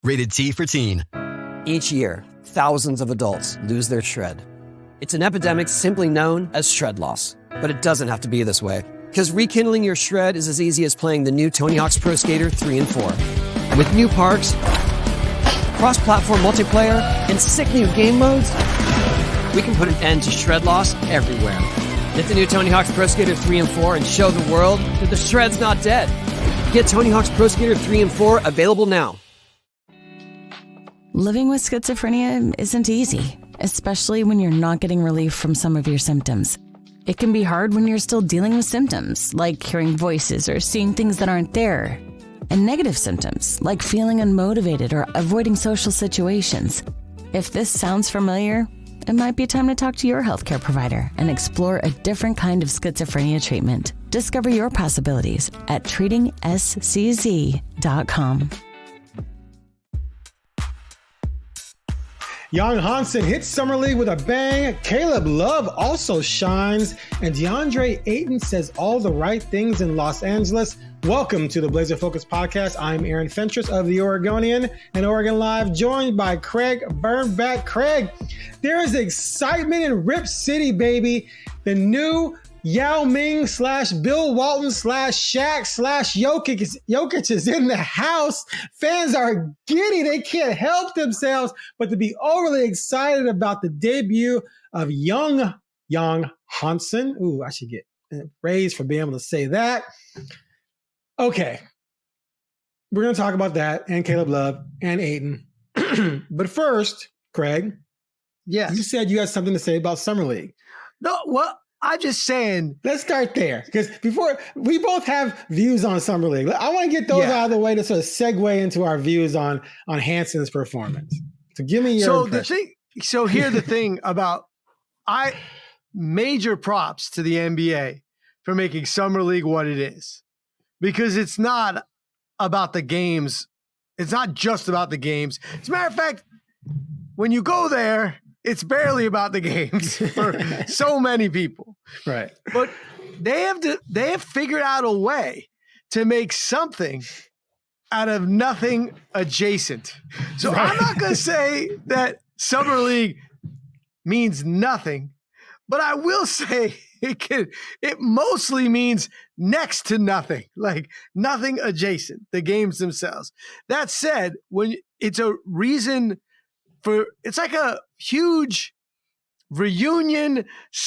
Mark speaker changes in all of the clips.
Speaker 1: Rated T for teen.
Speaker 2: Each year, thousands of adults lose their shred. It's an epidemic simply known as shred loss. But it doesn't have to be this way, because rekindling your shred is as easy as playing the new Tony Hawk's Pro Skater 3 and 4. With new parks, cross-platform multiplayer, and sick new game modes, we can put an end to shred loss everywhere. Get the new Tony Hawk's Pro Skater 3 and 4 and show the world that the shred's not dead. Get Tony Hawk's Pro Skater 3 and 4 available now.
Speaker 3: Living with schizophrenia isn't easy, especially when you're not getting relief from some of your symptoms. It can be hard when you're still dealing with symptoms, like hearing voices or seeing things that aren't there. And negative symptoms, like feeling unmotivated or avoiding social situations. If this sounds familiar, it might be time to talk to your healthcare provider and explore a different kind of schizophrenia treatment. Discover your possibilities at treatingscz.com.
Speaker 4: Yang Hansen hits Summer League with a bang. Caleb Love also shines. And Deandre Ayton says all the right things in Los Angeles. Welcome to the Blazer Focus Podcast. I'm Aaron Fentress of the Oregonian and Oregon Live, joined by Craig Birnbach. Craig, there is excitement in Rip City, baby. The new Yao Ming / Bill Walton / Shaq / Jokic is in the house. Fans are giddy. They can't help themselves but to be overly excited about the debut of Yang Hansen. Ooh, I should get praised for being able to say that. Okay. We're going to talk about that and Caleb Love and Ayton. But first, Craig,
Speaker 5: yes,
Speaker 4: you said you had something to say about Summer League.
Speaker 5: No, well, I'm just saying.
Speaker 4: Let's start there, because before we both have views on Summer League. I want to get those out of the way to sort of segue into our views on Hansen's performance. So give me your impression.
Speaker 5: Here's the thing about major props to the NBA for making Summer League what it is, because it's not about the games. It's not just about the games. As a matter of fact, when you go there, it's barely about the games for so many people.
Speaker 4: Right.
Speaker 5: But they have figured out a way to make something out of nothing adjacent. So right. I'm not going to say that Summer League means nothing, but I will say it mostly means next to nothing, like nothing adjacent, the games themselves. That said, when it's a reason it's like a huge reunion /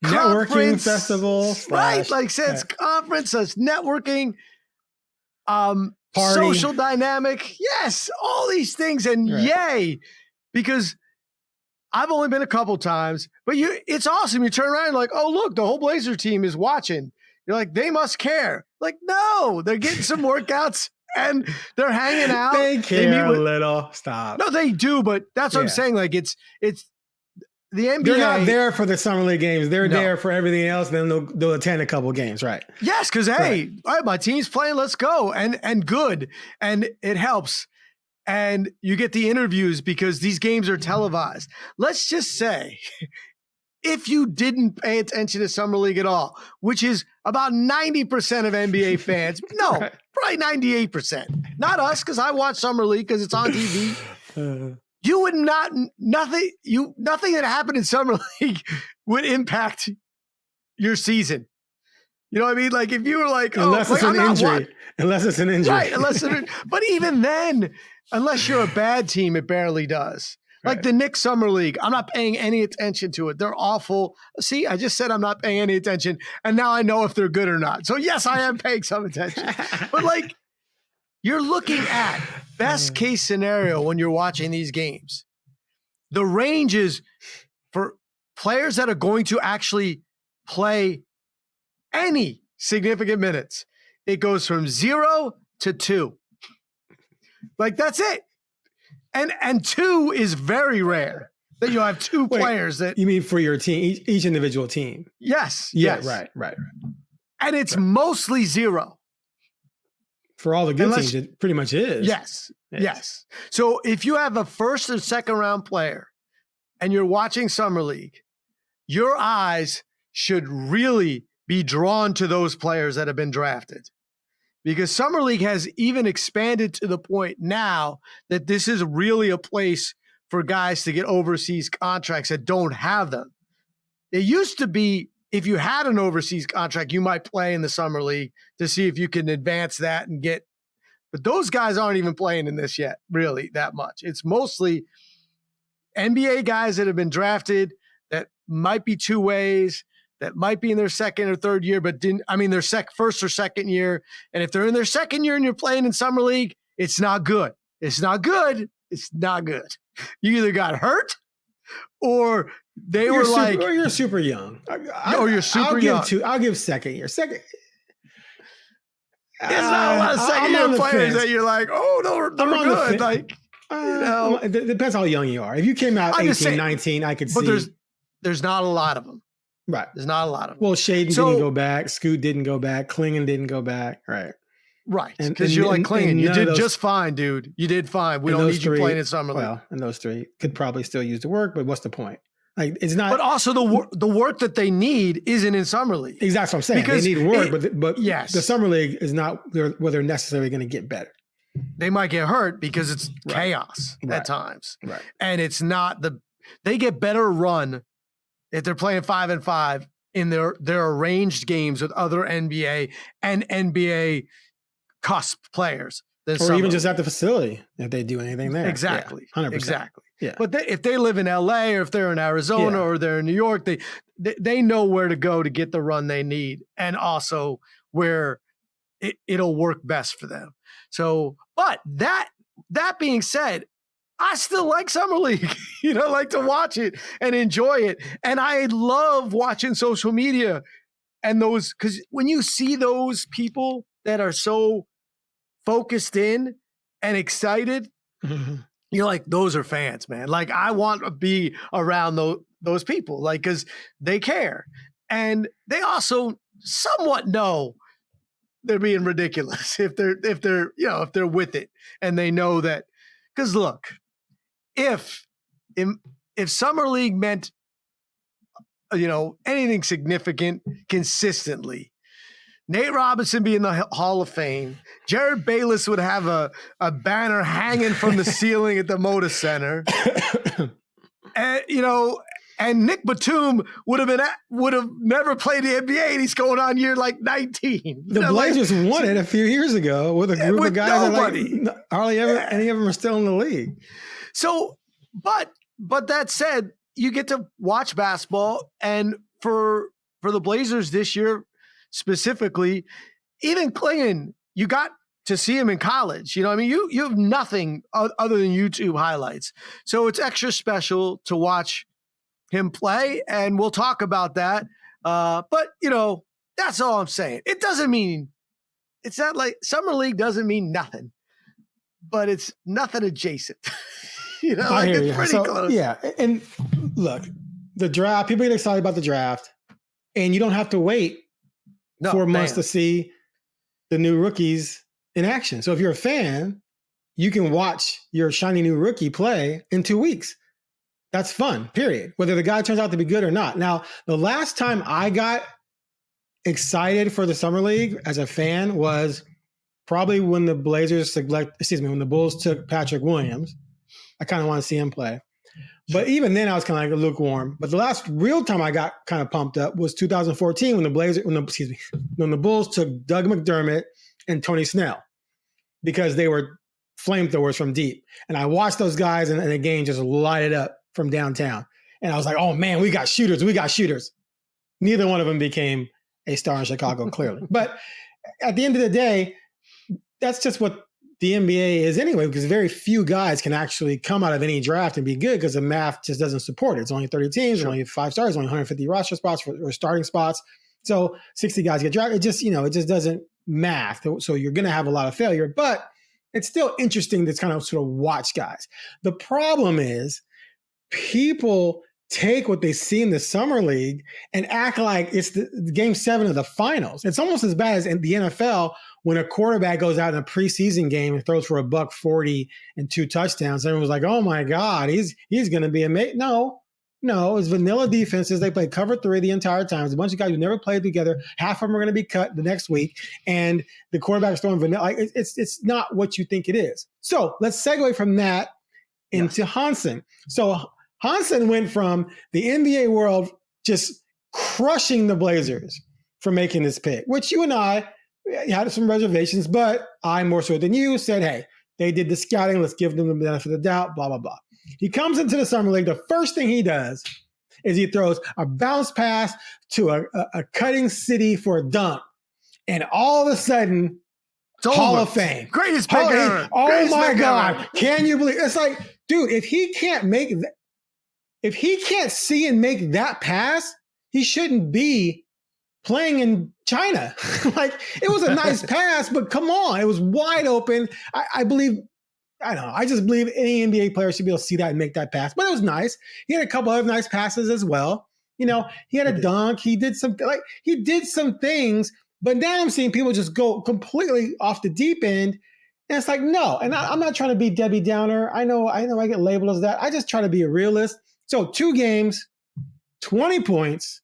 Speaker 4: networking festival,
Speaker 5: right? Like says conference, says networking, social dynamic. Yes, all these things, and yay, because I've only been a couple times, but it's awesome. You turn around and you're like, oh look, the whole Blazer team is watching. You're like, they must care. Like, no, they're getting some workouts. And they're hanging out.
Speaker 4: They care a little. Stop.
Speaker 5: No, they do, but that's what I'm saying. Like it's the NBA.
Speaker 4: They're not there for the Summer League games. They're there for everything else. Then they'll attend a couple games, right?
Speaker 5: Yes, because all right, my team's playing. Let's go, and good, and it helps. And you get the interviews because these games are televised. Let's just say, if you didn't pay attention to Summer League at all, which is about 90% of NBA fans, probably 98%. Not us, because I watch Summer League because it's on TV. You would nothing that happened in Summer League would impact your season. You know what I mean? Like if you were like,
Speaker 4: unless it's an injury.
Speaker 5: Right, but even then, unless you're a bad team, it barely does. Like the Knicks Summer League, I'm not paying any attention to it. They're awful. See, I just said I'm not paying any attention, and now I know if they're good or not. So yes, I am paying some attention. But like, you're looking at best case scenario when you're watching these games. The range is for players that are going to actually play any significant minutes. It goes from 0 to 2. Like that's it. And 2 is very rare that you have two players that
Speaker 4: you mean for your team, each individual team.
Speaker 5: Yes.
Speaker 4: Yeah,
Speaker 5: yes.
Speaker 4: Right.
Speaker 5: And it's mostly 0.
Speaker 4: For all the good teams, it pretty much is.
Speaker 5: Yes. So if you have a first or second round player and you're watching Summer League, your eyes should really be drawn to those players that have been drafted. because Summer League has even expanded to the point now that this is really a place for guys to get overseas contracts that don't have them. It used to be if you had an overseas contract, you might play in the Summer League to see if you can advance that and get, but those guys aren't even playing in this yet, really, that much. It's mostly NBA guys that have been drafted that might be two ways, that might be in their second or third year, but their first or second year. And if they're in their second year and you're playing in Summer League, it's not good. It's not good. It's not good. You either got hurt or or
Speaker 4: you're super young.
Speaker 5: You're super young.
Speaker 4: I'll give second year. Second.
Speaker 5: There's not a lot of second year players that you're like, oh, they're good. Like,
Speaker 4: it depends how young you are. If you came out 18, 19, I could see.
Speaker 5: But there's not a lot of them.
Speaker 4: Right.
Speaker 5: There's not a lot of them.
Speaker 4: Well, Shaden didn't go back. Scoot didn't go back. Klingon didn't go back. Right.
Speaker 5: Right. Because you're like Klingon. You did just fine, dude. You did fine. We don't need you playing in Summer League. Well,
Speaker 4: and those three could probably still use the work, but what's the point? Like, it's not.
Speaker 5: But also the work that they need isn't in Summer League.
Speaker 4: Exactly what I'm saying. Because they need work, but
Speaker 5: yes,
Speaker 4: the Summer League is not where they're necessarily going to get better.
Speaker 5: They might get hurt because it's chaos at times.
Speaker 4: Right.
Speaker 5: And it's not they get better run if they're playing 5-5 in their arranged games with other NBA and NBA cusp players.
Speaker 4: Or even just at the facility if they do anything there.
Speaker 5: Exactly.
Speaker 4: Yeah, 100%.
Speaker 5: Exactly.
Speaker 4: Yeah.
Speaker 5: But if they live in LA or if they're in Arizona or they're in New York, they know where to go to get the run they need and also where it'll work best for them. So, but that being said, I still like Summer League, like to watch it and enjoy it. And I love watching social media and because when you see those people that are so focused in and excited, you're like, those are fans, man. Like, I want to be around those people, like, because they care. And they also somewhat know they're being ridiculous if they're with it. And they know that, because look, if Summer League meant, anything significant consistently, Nate Robinson be in the Hall of Fame. Jared Bayless would have a banner hanging from the ceiling at the Moda Center. And Nick Batum would have never played the NBA, and he's going on year like 19.
Speaker 4: The Blazers won it a few years ago with a group of guys that hardly ever any of them are still in the league.
Speaker 5: So, but that said, you get to watch basketball, and for the Blazers this year specifically, even Klingon, you got to see him in college. You have nothing other than YouTube highlights. So it's extra special to watch him play, and we'll talk about that. But that's all I'm saying. It doesn't mean, it's not like Summer League doesn't mean nothing, but it's nothing adjacent. It's pretty close.
Speaker 4: Yeah. And look, the draft, people get excited about the draft, and you don't have to wait 4 months to see the new rookies in action. So if you're a fan, you can watch your shiny new rookie play in 2 weeks. That's fun, period. Whether the guy turns out to be good or not. Now, the last time I got excited for the Summer League as a fan was probably when the when the Bulls took Patrick Williams. I kind of want to see him play. But even then, I was kind of like lukewarm. But the last real time I got kind of pumped up was 2014 when the Bulls took Doug McDermott and Tony Snell because they were flamethrowers from deep. And I watched those guys and the game just lighted up from downtown. And I was like, oh man, we got shooters. Neither one of them became a star in Chicago, clearly. But at the end of the day, that's just what the NBA is anyway, because very few guys can actually come out of any draft and be good because the math just doesn't support it. It's only 30 teams, only 5 stars, only 150 roster spots or starting spots. So 60 guys get drafted. It just doesn't math. So you're going to have a lot of failure, but it's still interesting to kind of sort of watch guys. The problem is people take what they see in the Summer League and act like it's the game 7 of the finals. It's almost as bad as in the NFL when a quarterback goes out in a preseason game and throws for $140 and 2 touchdowns. Everyone's like, oh my God, he's going to be amazing. No, No, it was vanilla defenses. They played cover 3 the entire time. It's a bunch of guys who never played together. Half of them are going to be cut the next week, and the quarterback's throwing vanilla. It's not what you think it is. So let's segue from that into Hansen. So Hansen went from the NBA world just crushing the Blazers for making this pick, which you and I had some reservations, but I, more so than you, said, hey, they did the scouting. Let's give them the benefit of the doubt, blah, blah, blah. He comes into the summer league. The first thing he does is he throws a bounce pass to a cutting city for a dunk. And all of a sudden, Hall of Fame.
Speaker 5: Greatest pick ever.
Speaker 4: Oh my God. Can you believe? It's like, dude, if he can't see and make that pass, he shouldn't be playing in China. Like, it was a nice pass, but come on, it was wide open. I just believe any NBA player should be able to see that and make that pass. But it was nice. He had a couple other nice passes as well. You know, he had a dunk. He did some things. But now I'm seeing people just go completely off the deep end. And it's like, no. And I'm not trying to be Debbie Downer. I know I get labeled as that. I just try to be a realist. So 2 games, 20 points,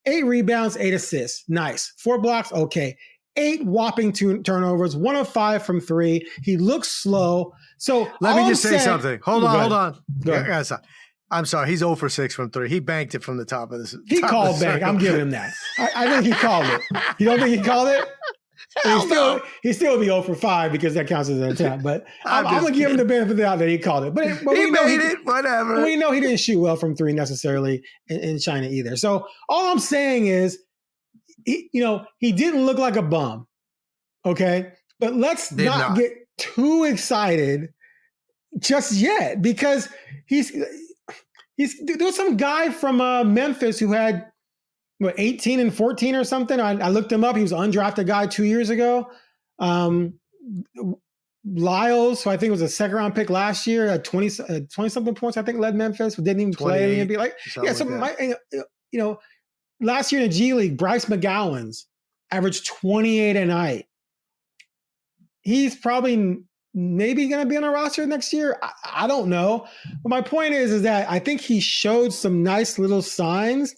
Speaker 4: 8 rebounds, 8 assists. Nice. 4 blocks. Okay. 8 whopping turnovers, 1 of 5 from 3. He looks slow. So
Speaker 5: let me just say something. Hold on.
Speaker 4: Go ahead.
Speaker 5: I'm sorry. He's 0 for 6 from 3. He banked it from the top of this.
Speaker 4: He called bank. I'm giving him that. I think he called it. You don't think he called it? He still would be 0 for 5 because that counts as an attempt. But I'm going to give him the benefit of the doubt that he called it. But
Speaker 5: he made it, whatever.
Speaker 4: We know he didn't shoot well from 3 necessarily in China either. So all I'm saying is, he didn't look like a bum. Okay? But let's not get too excited just yet, because there was some guy from Memphis who had 18 and 14 or something. I looked him up. He was an undrafted guy 2 years ago. Lyles, who I think was a second round pick last year, at 20 something points, I think, led Memphis, but didn't even play in the NBA. Last year in the G League, Bryce McGowan's averaged 28 a night. He's probably maybe going to be on a roster next year. I don't know. But my point is that I think he showed some nice little signs,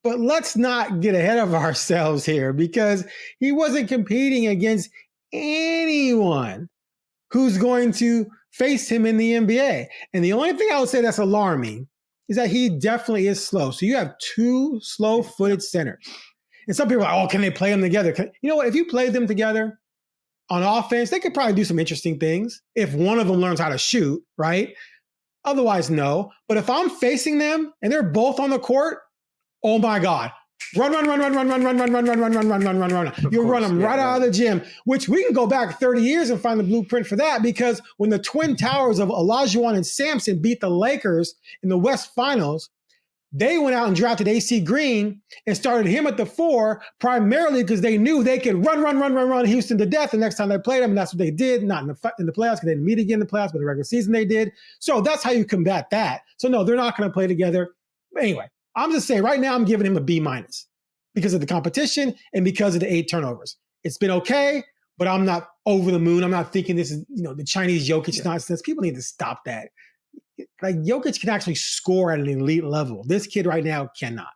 Speaker 4: but let's not get ahead of ourselves here, because he wasn't competing against anyone who's going to face him in the NBA. And the only thing I would say that's alarming is that he definitely is slow. So you have 2 slow-footed centers. And some people are like, can they play them together? You know what? If you played them together on offense, they could probably do some interesting things if one of them learns how to shoot, right? Otherwise, no. But if I'm facing them and they're both on the court, oh my God. Run. You run them right out of the gym, which we can go back 30 years and find the blueprint for that, because when the twin towers of Olajuwon and Sampson beat the Lakers in the West Finals, they went out and drafted AC Green and started him at the 4, primarily because they knew they could run Houston to death the next time they played them. And that's what they did, not in the playoffs, because they didn't meet again in the playoffs, but the regular season they did. So that's how you combat that. So no, they're not going to play together. But anyway, I'm just saying right now I'm giving him a B- because of the competition and because of the 8 turnovers. It's been okay, but I'm not over the moon. I'm not thinking this is, the Chinese Jokic nonsense. People need to stop that. Like, Jokic can actually score at an elite level. This kid right now cannot.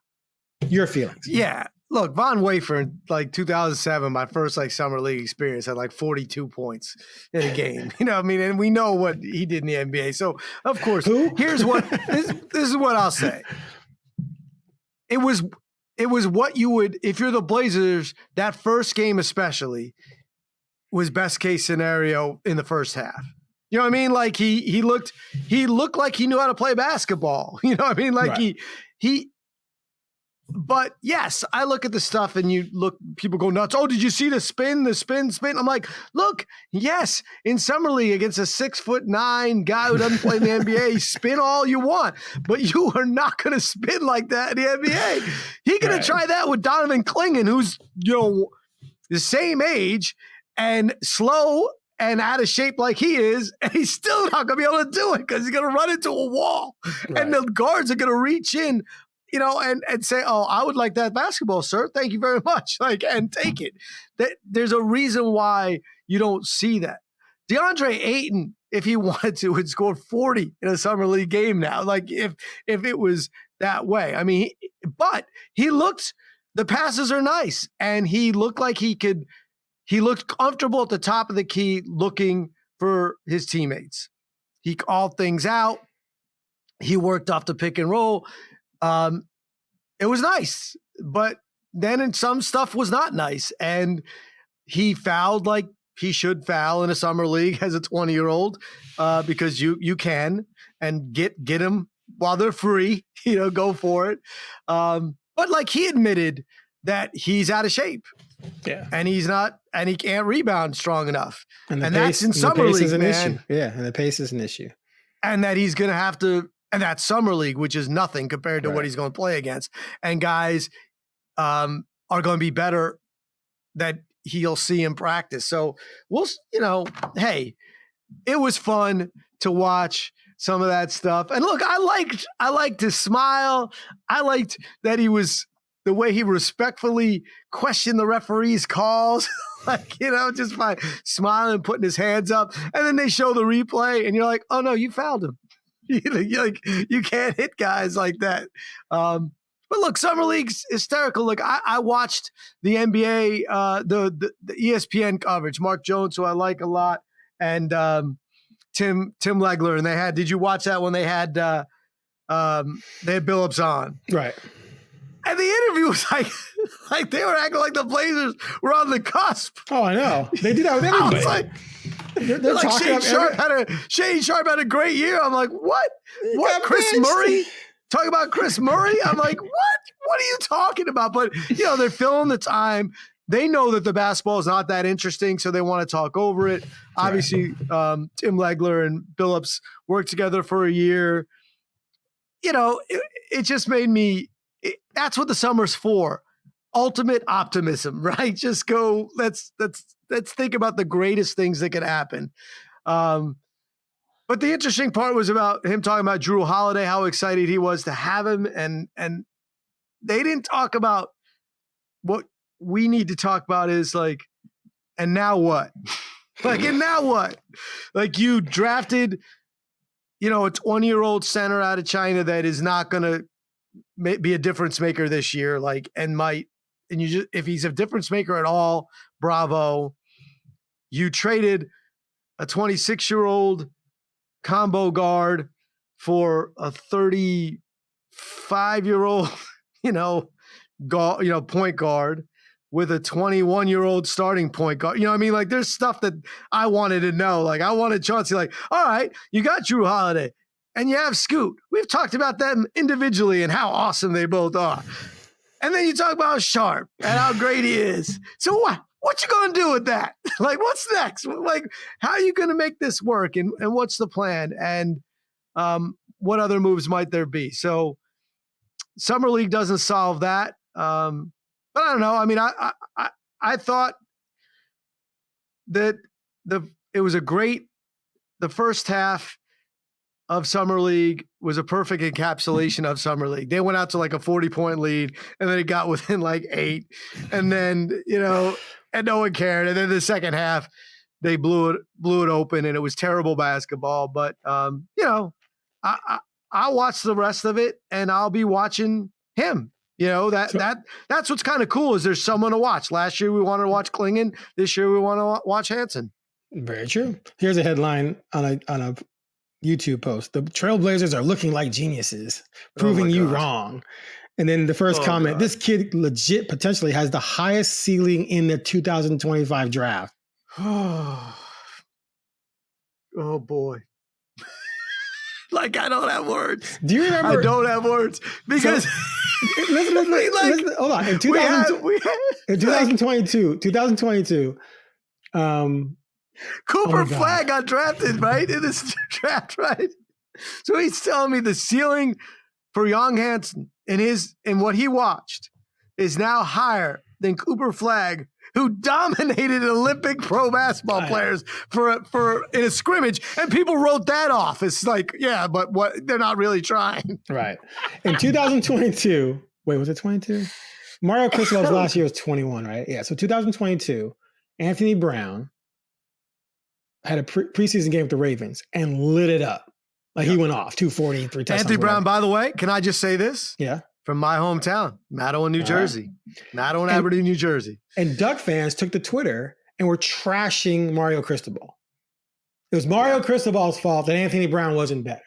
Speaker 4: Your feelings?
Speaker 5: Yeah. Look, Von Wafer in 2007, my first summer league experience, had 42 points in a game. And we know what he did in the NBA. So of course, here's what this is what I'll say. It was what you would, if you're the Blazers, that first game especially was best case scenario in the first half. You know what I mean? Like he looked like he knew how to play basketball. You know what I mean? Like right. But yes, I look at the stuff and people go nuts. Oh, did you see the spin? I'm like, look, yes, in summer league against a 6'9" guy who doesn't play in the NBA, spin all you want, but you are not going to spin like that in the NBA. He's going to try that with Donovan Clingan, who's, the same age and slow and out of shape like he is, and he's still not going to be able to do it because he's going to run into a wall, and the guards are going to reach in, and say, oh, I would like that basketball, sir. Thank you very much. And take it. There's a reason why you don't see that. Deandre Ayton, if he wanted to, would score 40 in a summer league game now. If it was that way. I mean, but he looked, the passes are nice, and he looked like he looked comfortable at the top of the key looking for his teammates. He called things out. He worked off the pick and roll. It was nice, but then some stuff was not nice. And he fouled like he should foul in a summer league as a 20-year-old because you can, and get them while they're free, go for it. But like, he admitted that he's out of shape.
Speaker 4: Yeah.
Speaker 5: And he's not, and he can't rebound strong enough.
Speaker 4: And
Speaker 5: that's in summer league, man.
Speaker 4: Issue. Yeah. And the pace is an issue.
Speaker 5: And that he's going to have to, and that's summer league, which is nothing compared to what he's going to play against. And guys are going to be better that he'll see in practice. So we'll, hey, it was fun to watch some of that stuff. And look, I liked his smile. I liked that the way he respectfully questioned the referee's calls, just by smiling, putting his hands up. And then they show the replay and you're like, oh no, you fouled him. You can't hit guys like that. But look, summer league's hysterical. Look, I watched the NBA, the ESPN coverage, Mark Jones, who I like a lot, and Tim Legler. And did you watch that when they had Billups on?
Speaker 4: Right.
Speaker 5: And the interview was like they were acting like the Blazers were on the cusp.
Speaker 4: Oh, I know. They do that with everybody.
Speaker 5: I was like, they're like Shane Sharp had a great year. I'm like, what? What? Chris Murray? Talking about Chris Murray? I'm like, what? What are you talking about? But, they're filling the time. They know that the basketball is not that interesting, so they want to talk over it. Obviously, Tim Legler and Billups worked together for a year. It just made me – that's what the summer's for. Ultimate optimism, right? Just go, let's think about the greatest things that could happen. But the interesting part was about him talking about Drew Holiday, how excited he was to have him. And they didn't talk about what we need to talk about is like, and now what? And now what? Like, you drafted, a 20-year-old center out of China that is not going to be a difference maker this year, if he's a difference maker at all, bravo. You traded a 26-year-old combo guard for a 35-year-old, point guard with a 21-year-old starting point guard. There's stuff that I wanted to know. I wanted Chauncey, all right, you got Drew Holiday and you have Scoot. We've talked about them individually and how awesome they both are. And then you talk about Sharp and how great he is. So what you going to do with that? What's next? How are you going to make this work? And what's the plan? And what other moves might there be? So Summer League doesn't solve that. But I don't know. I mean, I thought that it was the first half of Summer League was a perfect encapsulation of Summer League. They went out to a 40-point lead, and then it got within 8, and then and no one cared. And then the second half, they blew it open, and it was terrible basketball. But I'll watch the rest of it, and I'll be watching him. That's what's kind of cool is there's someone to watch. Last year we wanted to watch Klingon. This year we want to watch Hansen.
Speaker 4: Very true. Here's a headline on a YouTube post. The Trailblazers are looking like geniuses, proving you wrong. And then the first comment, this kid legit potentially has the highest ceiling in the 2025 draft.
Speaker 5: Oh boy. I don't have words.
Speaker 4: Do you remember?
Speaker 5: I don't have words because
Speaker 4: listen, hold on. In 2022,
Speaker 5: Cooper Flagg got drafted, right? In this draft, right? So he's telling me the ceiling for Yang Hansen in what he watched is now higher than Cooper Flagg, who dominated Olympic pro basketball players for in a scrimmage, and people wrote that off. It's but what, they're not really trying.
Speaker 4: Right. In 2022, wait, was it 22? Mario Kristolov's last year was 21, right? Yeah. So 2022, Anthony Brown had a preseason game with the Ravens and lit it up. Like he went off 240, 3 touchdowns.
Speaker 5: Anthony Brown, by the way, can I just say this?
Speaker 4: Yeah.
Speaker 5: From my hometown, Mattawa, New Jersey. Mattawa, Aberdeen, New Jersey.
Speaker 4: And Duck fans took to Twitter and were trashing Mario Cristobal. It was Mario Cristobal's fault that Anthony Brown wasn't better.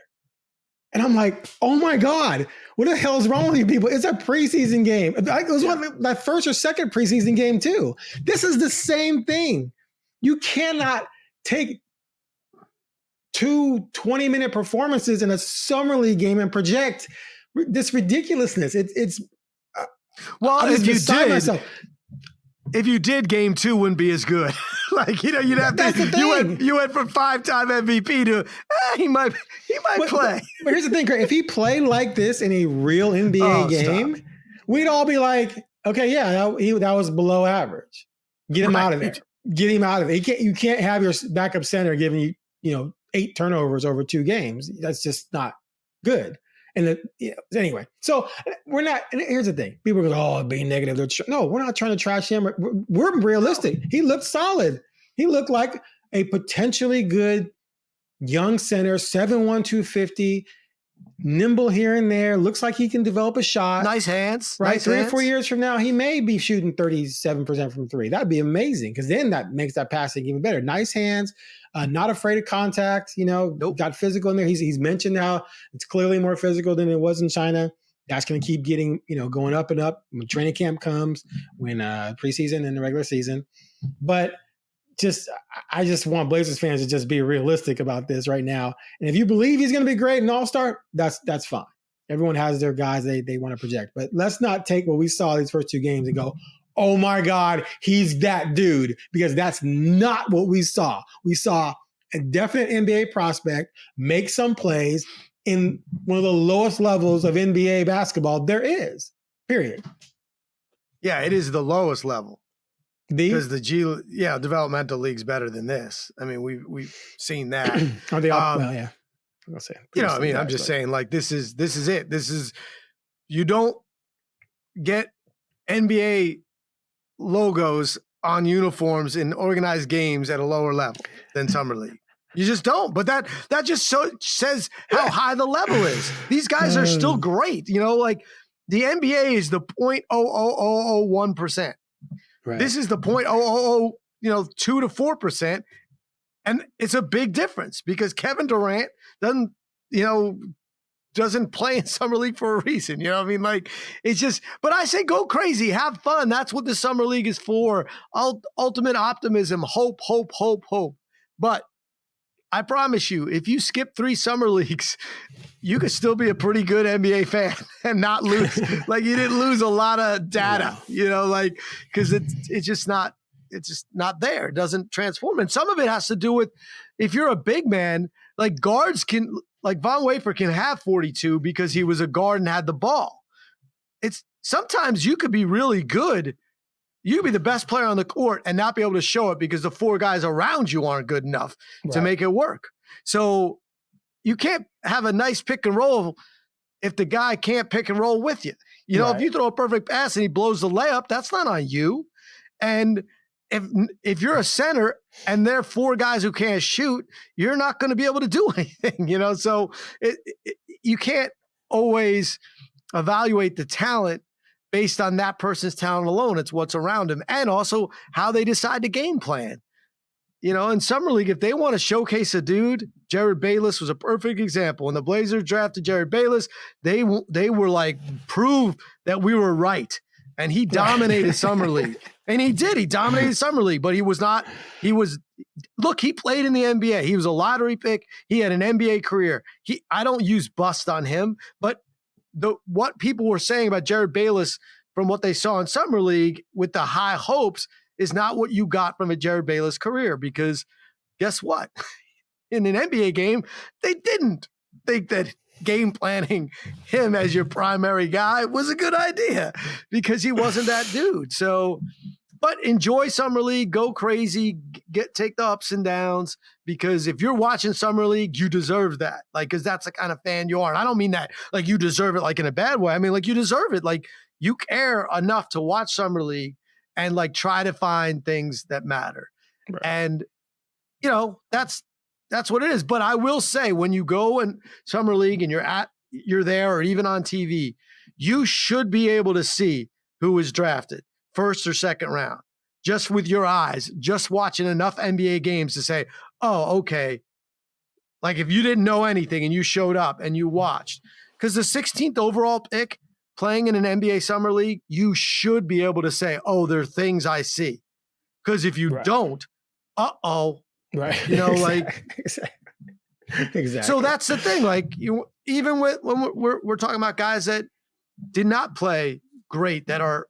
Speaker 4: And I'm like, oh my God, what the hell is wrong with you people? It's a preseason game. It was my first or second preseason game too. This is the same thing. You cannot take two 20-minute performances in a summer league game and project this ridiculousness. It's
Speaker 5: well, if you did, game 2 wouldn't be as good. Like, you'd have
Speaker 4: That's the thing.
Speaker 5: You went from 5-time MVP to he might play.
Speaker 4: But here's the thing, Craig. If he played like this in a real NBA game, we'd all be like, okay, yeah, that was below average. Get him out of there. Get him out of it. You can't have your backup center giving you 8 turnovers over 2 games. That's just not good. And anyway, so we're not. And here's the thing: people go, "Oh, being negative." No, we're not trying to trash him. We're realistic. He looked solid. He looked like a potentially good young center, 7'1", 250, nimble here and there. Looks like he can develop a shot.
Speaker 5: Nice hands.
Speaker 4: Right,
Speaker 5: nice
Speaker 4: 3
Speaker 5: hands.
Speaker 4: or 4 years from now, he may be shooting 37% from 3. That'd be amazing because then that makes that passing even better. Nice hands. Not afraid of contact,
Speaker 5: Nope.
Speaker 4: Got physical in there. He's mentioned how it's clearly more physical than it was in China. That's going to keep getting, going up and up when training camp comes, when preseason and the regular season. But I just want Blazers fans to just be realistic about this right now. And if you believe he's going to be great and all-star, that's fine. Everyone has their guys they want to project. But let's not take what we saw these first 2 games and go, oh my God, he's that dude, because that's not what we saw. We saw a definite NBA prospect make some plays in one of the lowest levels of NBA basketball there is, period.
Speaker 5: Yeah, it is the lowest level. Because the developmental league's better than this. I mean, we've seen that.
Speaker 4: Are they all? Well, yeah. I'll say.
Speaker 5: I'm just saying, like, this is it. This is, you don't get NBA logos on uniforms in organized games at a lower level than summer league. You just don't. But that just says how high the level is. These guys are still great. Like the NBA is the 0.00001%. Right. This is the 0.000, 2 to 4%. And it's a big difference because Kevin Durant doesn't play in summer league for a reason. You know what I mean? Like, it's just, but I say go crazy, have fun. That's what the summer league is for. Ultimate optimism, hope. But I promise you, if you skip 3 summer leagues, you could still be a pretty good NBA fan and not lose. Like, you didn't lose a lot of data, because it's just not there. It doesn't transform. And some of it has to do with, if you're a big man, like guards can, like Von Wafer can have 42 because he was a guard and had the ball. It's sometimes you could be really good. You could be the best player on the court and not be able to show it because the 4 guys around you aren't good enough to make it work. So you can't have a nice pick and roll if the guy can't pick and roll with you. If you throw a perfect pass and he blows the layup, that's not on you. And if you're a center and there are 4 guys who can't shoot, you're not going to be able to do anything, So you can't always evaluate the talent based on that person's talent alone. It's what's around him and also how they decide to game plan. In summer league, if they want to showcase a dude, Jared Bayless was a perfect example. When the Blazers drafted Jared Bayless, they were like, prove that we were right. And he dominated summer league. And he did. He dominated summer league, but he played in the NBA. He was a lottery pick. He had an NBA career. I don't use bust on him, but what people were saying about Jared Bayless from what they saw in summer league with the high hopes is not what you got from a Jared Bayless career, because guess what? In an NBA game, they didn't think that game planning him as your primary guy was a good idea because he wasn't that dude. So, but enjoy summer league, go crazy, take the ups and downs, because if you're watching summer league, you deserve that. Like, cause that's the kind of fan you are. And I don't mean that like you deserve it like in a bad way. I mean, like you deserve it. Like you care enough to watch summer league and like try to find things that matter. Right. And that's that's what it is. But I will say, when you go in summer league and you're there, or even on TV, you should be able to see who was drafted first or second round, just with your eyes, just watching enough NBA games to say, oh, okay. Like if you didn't know anything and you showed up and you watched, because the 16th overall pick playing in an NBA summer league, you should be able to say, oh, there are things I see. Because if you don't,
Speaker 4: right.
Speaker 5: You know, like
Speaker 4: exactly.
Speaker 5: So that's the thing. Like even when we're talking about guys that did not play great, that are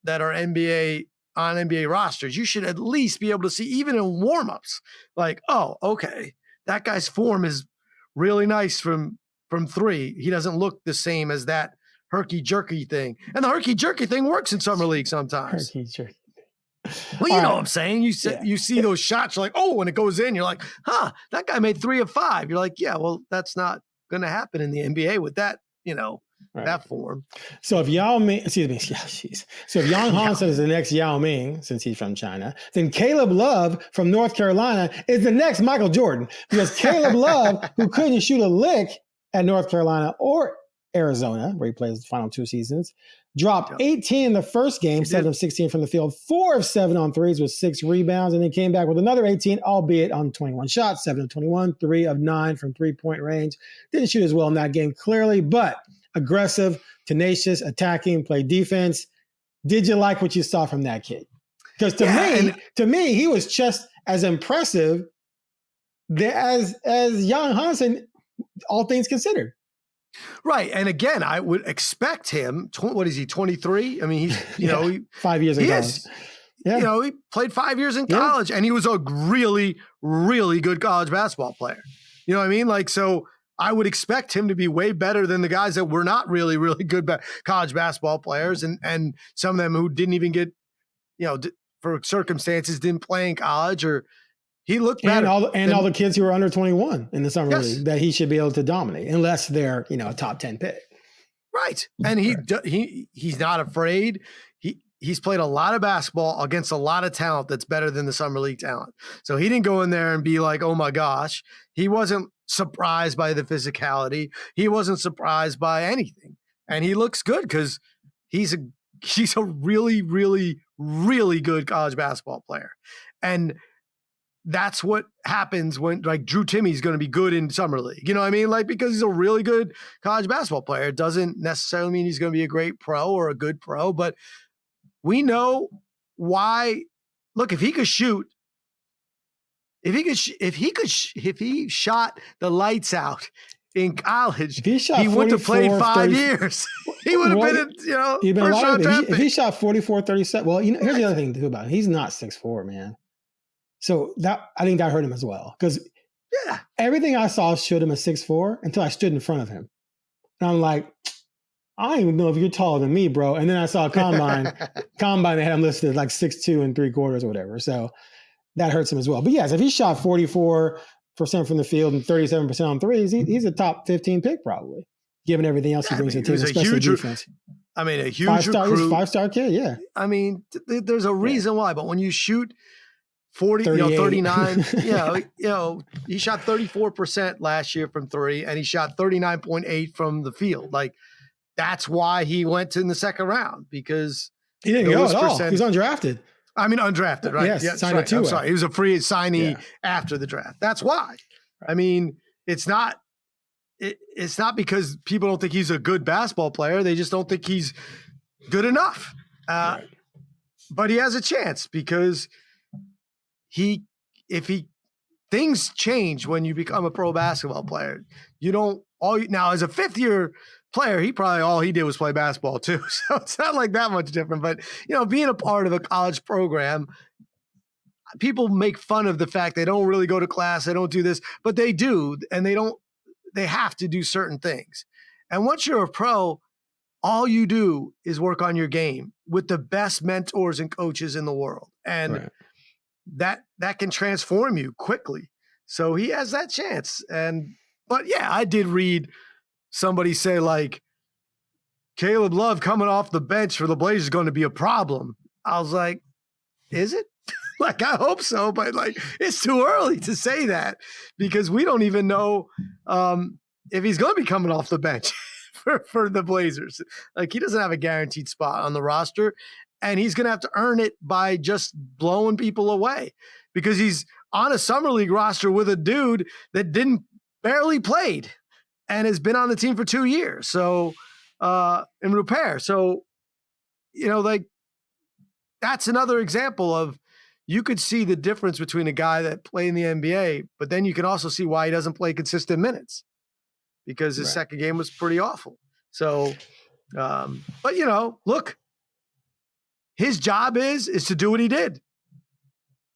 Speaker 5: NBA on NBA rosters, you should at least be able to see, even in warmups, like, oh, okay, that guy's form is really nice from three. He doesn't look the same as that herky-jerky thing. And the herky-jerky thing works in summer league sometimes.
Speaker 4: Herky-jerky.
Speaker 5: Well, you know what I'm saying? You see those shots, you're like, oh, when it goes in, you're like, that guy made 3 of 5. You're like, yeah, well, that's not going to happen in the NBA with that, that form.
Speaker 4: So if Yang Hansen is the next Yao Ming, since he's from China, then Caleb Love from North Carolina is the next Michael Jordan, because Caleb Love, who couldn't shoot a lick at North Carolina or Arizona, where he plays the final 2 seasons, dropped 18 in the first game, 7 of 16 from the field, 4 of 7 on threes with 6 rebounds, and then came back with another 18, albeit on 21 shots, 7 of 21, 3 of 9 from three-point range. Didn't shoot as well in that game, clearly, but aggressive, tenacious, attacking, played defense. Did you like what you saw from that kid? Because to me, he was just as impressive as Yang Hansen, all things considered.
Speaker 5: Right. And again, I would expect him, what is he, 23? I mean, he's, he
Speaker 4: 5 years in college.
Speaker 5: Yeah. He played 5 years in college, and he was a really, really good college basketball player. You know what I mean? Like, so I would expect him to be way better than the guys that were not really, really good college basketball players, and some of them who didn't even get, for circumstances, didn't play in college, or he looked better.
Speaker 4: And all the kids who are under 21 in the summer league that he should be able to dominate, unless they're, a top 10 pick.
Speaker 5: Right. And he's not afraid. He's played a lot of basketball against a lot of talent that's better than the summer league talent. So he didn't go in there and be like, oh my gosh. He wasn't surprised by the physicality. He wasn't surprised by anything. And he looks good because he's a really, really, really good college basketball player. And that's what happens when, like, Drew Timmy's going to be good in summer league. You know what I mean? Like, because he's a really good college basketball player. It doesn't necessarily mean he's going to be a great pro or a good pro, but we know why. Look, if he could shoot, if he shot the lights out in college, he wouldn't have played 5 years. He would have been first round draft pick.
Speaker 4: If he shot 44, 37, well, here's the other thing to do about it. He's not 6'4", man. So I think that hurt him as well, because everything I saw showed him a 6'4" until I stood in front of him. And I'm like, I don't even know if you're taller than me, bro. And then I saw a combine that had him listed as like 6'2 3/4 or whatever. So that hurts him as well. But yes, if he shot 44% from the field and 37% on threes, he's a top 15 pick probably, given everything else he brings to the team, especially defense.
Speaker 5: I mean, a huge recruit.
Speaker 4: He's a 5-star kid, yeah.
Speaker 5: I mean, there's a reason why, but when you shoot 39, he shot 34% last year from 3, and he shot 39.8 from the field. Like, that's why he went in the second round, because
Speaker 4: he didn't go at all. He's undrafted.
Speaker 5: I mean, undrafted, right?
Speaker 4: Yes,
Speaker 5: signed right. I'm sorry. He was a free signee after the draft. That's why. I mean, it's not because people don't think he's a good basketball player. They just don't think he's good enough. But he has a chance, because things change when you become a pro basketball player. Now as a 5th year player, all he did was play basketball too. So it's not like that much different, but being a part of a college program, people make fun of the fact they don't really go to class. They don't do this, but they do. And they have to do certain things. And once you're a pro, all you do is work on your game with the best mentors and coaches in the world. And that can transform you quickly. So he has that chance. But I did read somebody say, like, Caleb Love coming off the bench for the Blazers is going to be a problem. I was like, is it? Like, I hope so, but like, it's too early to say that because we don't even know if he's going to be coming off the bench for the Blazers. Like, he doesn't have a guaranteed spot on the roster, and he's going to have to earn it by just blowing people away because he's on a summer league roster with a dude that barely played and has been on the team for 2 years. So, in repair. So, like, that's another example of, you could see the difference between a guy that played in the NBA, but then you can also see why he doesn't play consistent minutes because his second game was pretty awful. So, but look, his job is to do what he did,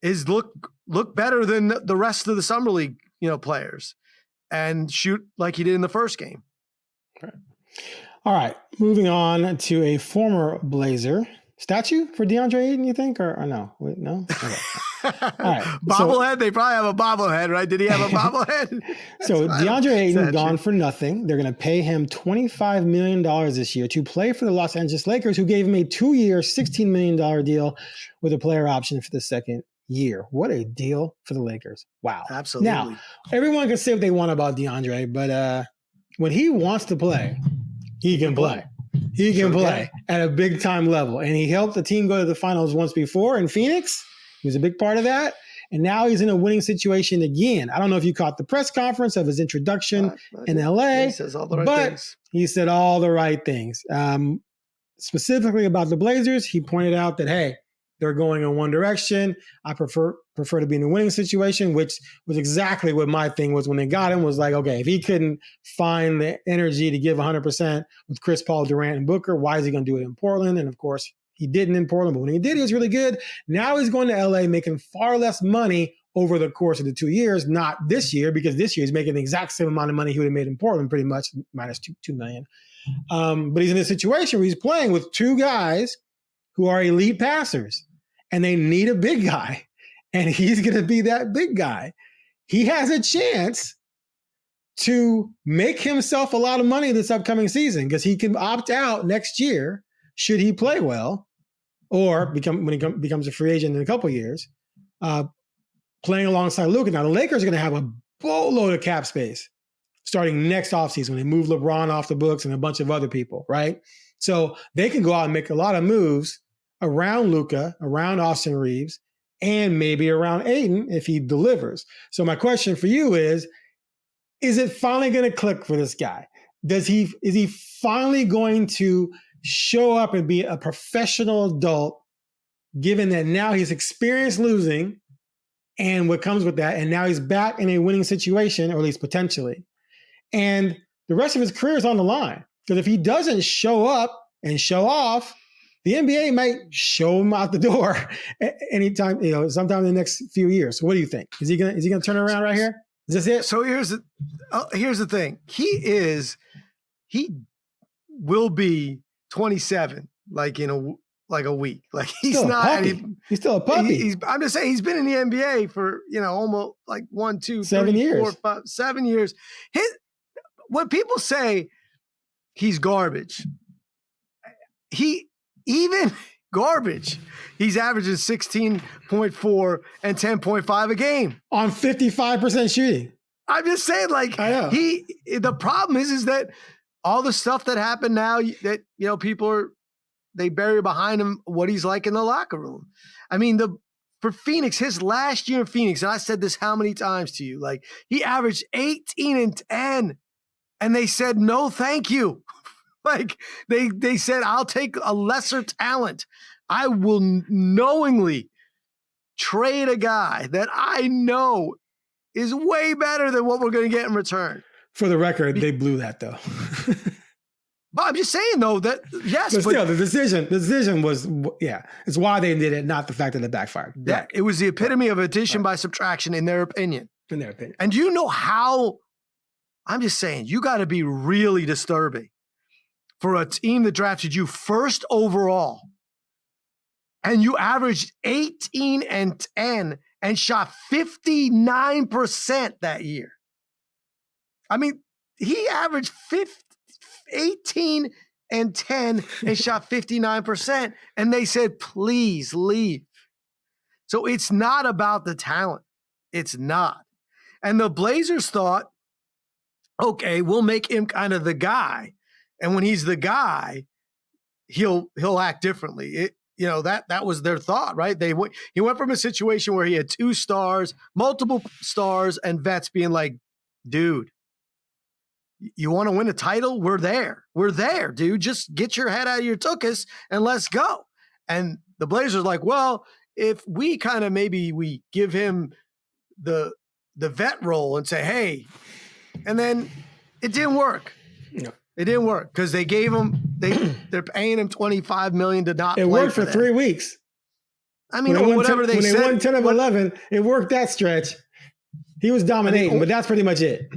Speaker 5: is look better than the rest of the summer league, players, and shoot like he did in the first game.
Speaker 4: All right. Moving on to a former Blazer. Statue for Deandre Ayton, you think, or no? Wait, no? Okay. All right.
Speaker 5: Bobblehead? They probably have a bobblehead, right? Did he have a bobblehead?
Speaker 4: So Deandre Ayton gone for nothing. They're going to pay him $25 million this year to play for the Los Angeles Lakers, who gave him a 2-year, $16 million deal with a player option for the second year. What a deal for the Lakers. Wow.
Speaker 5: Absolutely.
Speaker 4: Now, everyone can say what they want about DeAndre, but when he wants to play, he can play. He can play at a big time level. And he helped the team go to the finals once before in Phoenix. He was a big part of that. And now he's in a winning situation again. I don't know if you caught the press conference of his introduction in LA.
Speaker 5: He says all the right things.
Speaker 4: He said all the right things. Specifically about the Blazers, he pointed out that, hey, they're going in one direction. I prefer to be in a winning situation, which was exactly what my thing was when they got him, was like, okay, if he couldn't find the energy to give 100% with Chris Paul, Durant, and Booker, why is he going to do it in Portland? And of course, he didn't in Portland, but when he did, he was really good. Now he's going to LA making far less money over the course of the 2 years, not this year, because this year he's making the exact same amount of money he would have made in Portland, pretty much, minus $2 million. But he's in a situation where he's playing with two guys who are elite passers, and they need a big guy, and he's going to be that big guy. He has a chance to make himself a lot of money this upcoming season because he can opt out next year should he play well, or when he becomes a free agent in a couple of years, playing alongside Luka. Now, the Lakers are going to have a boatload of cap space starting next offseason when they move LeBron off the books and a bunch of other people, right? So they can go out and make a lot of moves around Luka, around Austin Reeves, and maybe around Ayton if he delivers. So my question for you is it finally going to click for this guy? Is he finally going to show up and be a professional adult, given that now he's experienced losing and what comes with that, and now he's back in a winning situation, or at least potentially, and the rest of his career is on the line? Because if he doesn't show up and show off, the NBA might show him out the door anytime, sometime in the next few years. So what do you think? Is he gonna turn around right here? Is this it?
Speaker 5: So here's the thing. He will be 27, like in a week. Like he's
Speaker 4: still
Speaker 5: not.
Speaker 4: He's still a puppy.
Speaker 5: I'm just saying he's been in the NBA for almost like 1, 2,
Speaker 4: 7
Speaker 5: 3,
Speaker 4: years.
Speaker 5: 4, 5, 7 years. When people say he's garbage, even garbage, he's averaging 16.4 and 10.5 a game
Speaker 4: on 55% shooting.
Speaker 5: I'm just saying, like,
Speaker 4: I know.
Speaker 5: The problem is that all the stuff that happened now that, people they bury behind him what he's like in the locker room. I mean, for Phoenix, his last year in Phoenix, and I said this how many times to you, like he averaged 18 and 10, and they said, no, thank you. Like they said, I'll take a lesser talent. I will knowingly trade a guy that I know is way better than what we're going to get in return.
Speaker 4: For the record, they blew that though.
Speaker 5: But I'm just saying though that yes,
Speaker 4: but still the decision was, it's why they did it, not the fact that it backfired.
Speaker 5: That it was the epitome of addition by subtraction in their opinion. And you know how? I'm just saying, you got to be really disturbing for a team that drafted you first overall, and you averaged 18 and 10 and shot 59% that year. I mean, he averaged 18 and 10 and shot 59%, and they said, please leave. So it's not about the talent. It's not. And the Blazers thought, okay, we'll make him kind of the guy. And when he's the guy, he'll act differently. That was their thought, right? He went from a situation where he had 2 stars, multiple stars, and vets being like, dude, you want to win a title? We're there. We're there, dude. Just get your head out of your tuchus and let's go. And the Blazers like, well, if we kind of maybe we give him the vet role and say, hey, and then it didn't work. No. It didn't work because they gave him they're paying him $25 million to not.
Speaker 4: It
Speaker 5: play
Speaker 4: worked for 3 weeks.
Speaker 5: I mean, whatever they said.
Speaker 4: When they won 10 of 11, it worked that stretch. He was dominating, but that's pretty much it.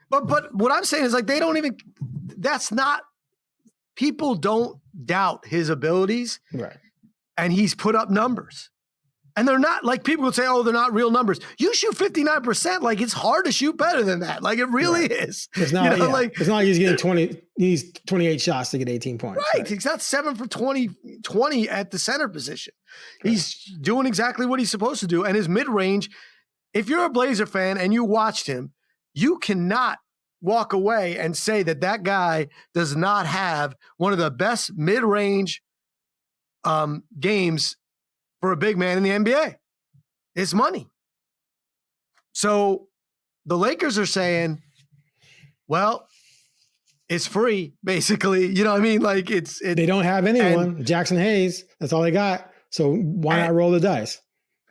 Speaker 5: But what I'm saying is like they don't even. That's not. People don't doubt his abilities,
Speaker 4: right? And
Speaker 5: he's put up numbers. And they're not like people would say, oh, they're not real numbers. You shoot 59%. Like it's hard to shoot better than that. Like it really is.
Speaker 4: It's not, it's not like he's getting 20, he needs 28 shots to get 18 points.
Speaker 5: Right. He's got 7 for 20 at the center position. Right. He's doing exactly what he's supposed to do. And his mid-range, if you're a Blazer fan and you watched him, you cannot walk away and say that guy does not have one of the best mid-range games for a big man in the NBA. It's money. So the Lakers are saying, well, it's free, basically. You know what I mean? Like they
Speaker 4: don't have anyone. Jackson Hayes, that's all they got. So why not roll the dice?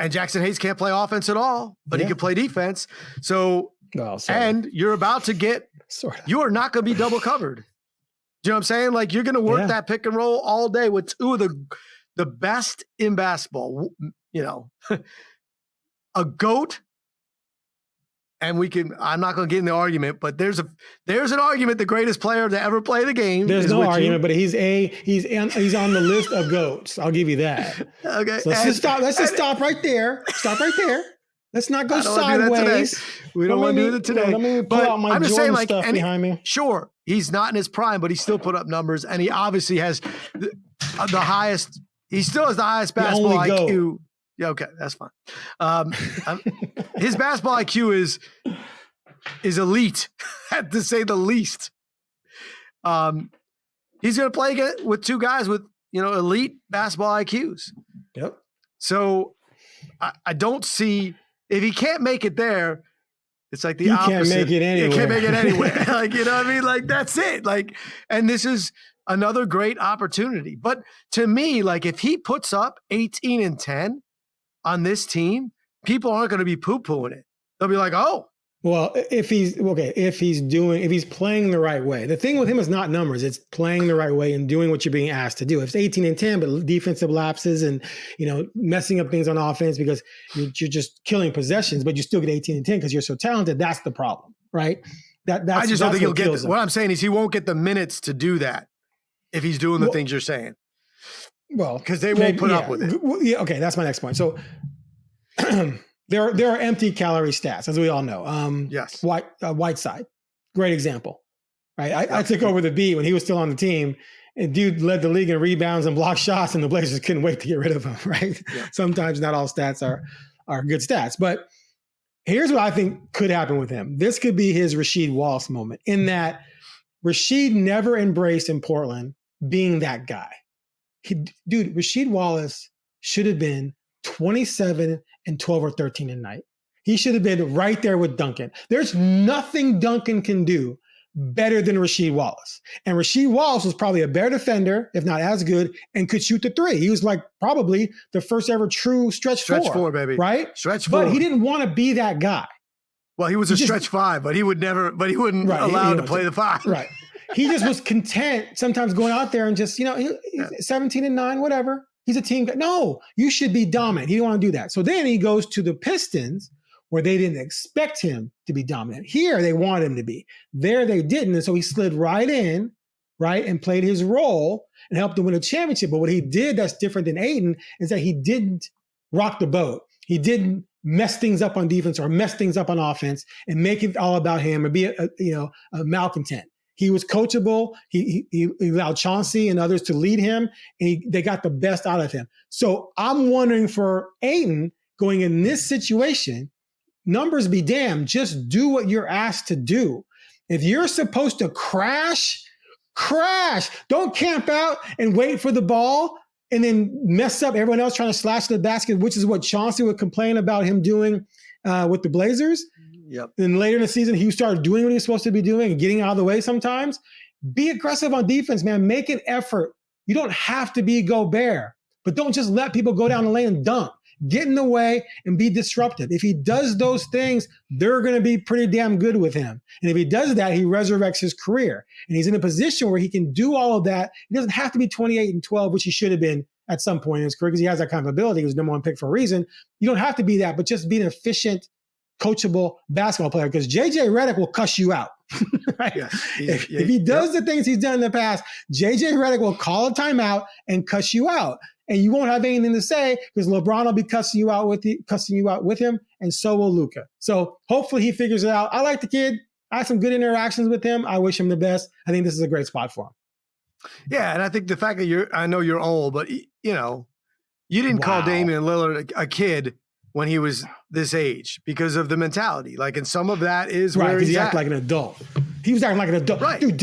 Speaker 5: And Jackson Hayes can't play offense at all, but he can play defense. So, and you're about to get, you are not going to be double covered. Do you know what I'm saying? Like you're going to work that pick and roll all day with 2 of the best in basketball, a GOAT. And I'm not going to get in the argument, but there's an argument, the greatest player to ever play the game.
Speaker 4: There's no argument, but he's on the list of GOATs. I'll give you that.
Speaker 5: Okay.
Speaker 4: So let's just stop right there. Stop right there. Let's not go sideways.
Speaker 5: We don't want to do that today.
Speaker 4: Let me pull out my Jordan stuff behind me.
Speaker 5: Sure, he's not in his prime, but he still put up numbers, and he obviously has the highest. He still has the highest basketball IQ. Yeah, okay, that's fine. His basketball IQ is elite, to say the least. He's going to play with 2 guys with elite basketball IQs.
Speaker 4: Yep.
Speaker 5: So I don't see if he can't make it there. It's like the opposite.
Speaker 4: Can't make it anywhere.
Speaker 5: He can't make it anywhere. Like you know what I mean? Like that's it. Like, and this is another great opportunity. But to me, like if he puts up 18 and 10 on this team, people aren't going to be poo-pooing it. They'll be like, oh.
Speaker 4: Well, if he's playing the right way. The thing with him is not numbers. It's playing the right way and doing what you're being asked to do. If it's 18 and 10, but defensive lapses and, messing up things on offense because you're just killing possessions, but you still get 18 and 10 because you're so talented, that's the problem, right?
Speaker 5: I just don't think he'll get what I'm saying is he won't get the minutes to do that if he's doing the things you're saying.
Speaker 4: Well,
Speaker 5: because they won't put up with it.
Speaker 4: Yeah, okay, that's my next point. So there are empty calorie stats, as we all know.
Speaker 5: Yes.
Speaker 4: Whiteside, great example, right? I took over the beat when he was still on the team, and dude led the league in rebounds and block shots, and the Blazers couldn't wait to get rid of him, right? Yeah. Sometimes not all stats are good stats, but here's what I think could happen with him. This could be his Rasheed Wallace moment, in that Rasheed never embraced in Portland being that guy. Rasheed Wallace should have been 27 and 12 or 13 a night. He should have been right there with Duncan. There's nothing Duncan can do better than Rasheed Wallace. And Rasheed Wallace was probably a better defender, if not as good, and could shoot the 3. He was like probably the first ever true stretch 4,
Speaker 5: baby.
Speaker 4: Right?
Speaker 5: Stretch 4.
Speaker 4: But he didn't want to be that guy.
Speaker 5: Well, he was stretch 5, but he wouldn't allow to play the 5.
Speaker 4: Right. He just was content sometimes going out there and just, he's 17 and 9, whatever. He's a team guy. No, you should be dominant. He didn't want to do that. So then he goes to the Pistons, where they didn't expect him to be dominant. Here, they wanted him to be. There, they didn't. And so he slid right in, right, and played his role and helped them win a championship. But what he did that's different than Ayton is that he didn't rock the boat. He didn't mess things up on defense or mess things up on offense and make it all about him or be a malcontent. He was coachable. He allowed Chauncey and others to lead him, and they got the best out of him. So I'm wondering for Ayton, going in this situation, numbers be damned, just do what you're asked to do. If you're supposed to crash. Don't camp out and wait for the ball and then mess up everyone else trying to slash the basket, which is what Chauncey would complain about him doing with the Blazers.
Speaker 5: Yep.
Speaker 4: And later in the season, he started doing what he was supposed to be doing and getting out of the way sometimes. Be aggressive on defense, man. Make an effort. You don't have to be Gobert, but don't just let people go down the lane and dunk. Get in the way and be disruptive. If he does those things, they're going to be pretty damn good with him. And if he does that, he resurrects his career. And he's in a position where he can do all of that. He doesn't have to be 28 and 12, which he should have been at some point in his career because he has that kind of ability. He was number one pick for a reason. You don't have to be that, but just be an efficient, coachable basketball player because JJ Redick will cuss you out. Right?
Speaker 5: Yes.
Speaker 4: If he does the things he's done in the past, JJ Redick will call a timeout and cuss you out. And you won't have anything to say because LeBron will be cussing you out with him, and so will Luka. So hopefully he figures it out. I like the kid. I had some good interactions with him. I wish him the best. I think this is a great spot for him.
Speaker 5: Yeah, and I think the fact that I know you're old, but you didn't call Damian Lillard a kid when he was this age because of the mentality. Like, and some of that is
Speaker 4: right,
Speaker 5: where he's
Speaker 4: he
Speaker 5: at.
Speaker 4: acted like an adult. He was acting like an adult.
Speaker 5: Right.
Speaker 4: Dude,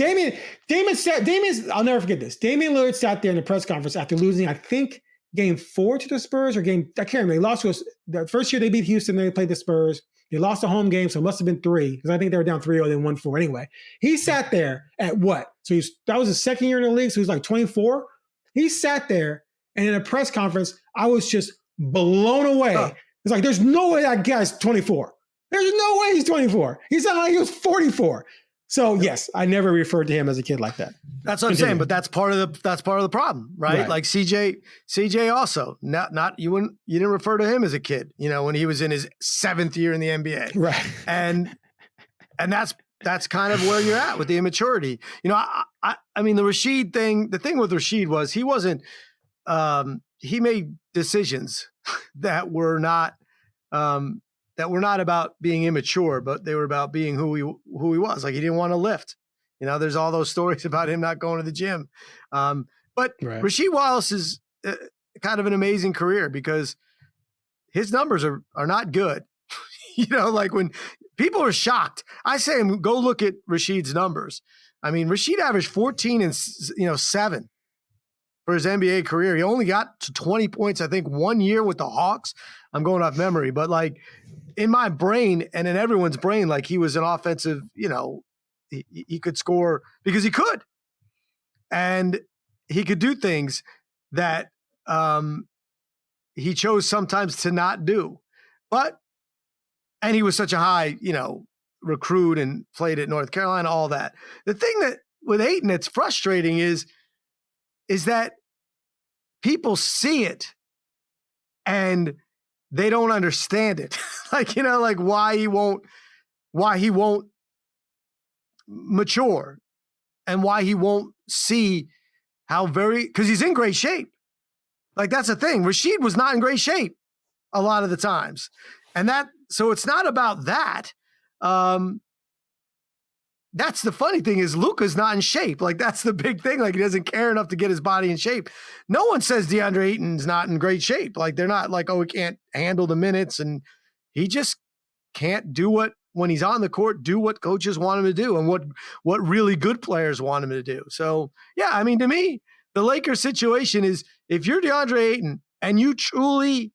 Speaker 4: I'll never forget this. Damian Lillard sat there in the press conference after losing, I think, game 4 to the Spurs I can't remember. They lost to us. The first year they beat Houston, they played the Spurs. They lost a home game, so it must have been 3 because I think they were down 3-0, then 1-4. Anyway, he sat there at what? So that was his second year in the league, so he was like 24. He sat there, and in a press conference, I was just blown away. It's like, there's no way that guy's 24. There's no way he's 24. He sounded like he was 44. So yes, I never referred to him as a kid like that.
Speaker 5: That's what I'm saying, but that's part of the problem, right? Like CJ also, you didn't refer to him as a kid, when he was in his 7th year in the NBA,
Speaker 4: right?
Speaker 5: And that's kind of where you're at with the immaturity. I mean, the Rashid thing. The thing with Rashid was he wasn't. He made decisions that were not about being immature, but they were about being who he was. Like, he didn't want to lift. There's all those stories about him not going to the gym. But Rasheed Wallace is kind of an amazing career because his numbers are not good. Like when people are shocked, I say, go look at Rasheed's numbers. I mean, Rasheed averaged 14 and 7 for his NBA career. He only got to 20 points, I think, 1 year with the Hawks. I'm going off memory, but like in my brain and in everyone's brain, like he was an offensive, he could score because he could. And he could do things that he chose sometimes to not do. And he was such a high, recruit and played at North Carolina, all that. The thing that with Ayton that's frustrating is that people see it and they don't understand it. Like why he won't mature and why he won't see because he's in great shape. Like, that's the thing. Rasheed was not in great shape a lot of the times. So it's not about that. That's the funny thing is Luka's not in shape. Like, that's the big thing. Like, he doesn't care enough to get his body in shape. No one says Deandre Ayton's not in great shape. Like, they're not like, he can't handle the minutes, and he just can't do when he's on the court, do what coaches want him to do and what really good players want him to do. So, yeah, I mean, to me, the Lakers situation is if you're DeAndre Ayton and you truly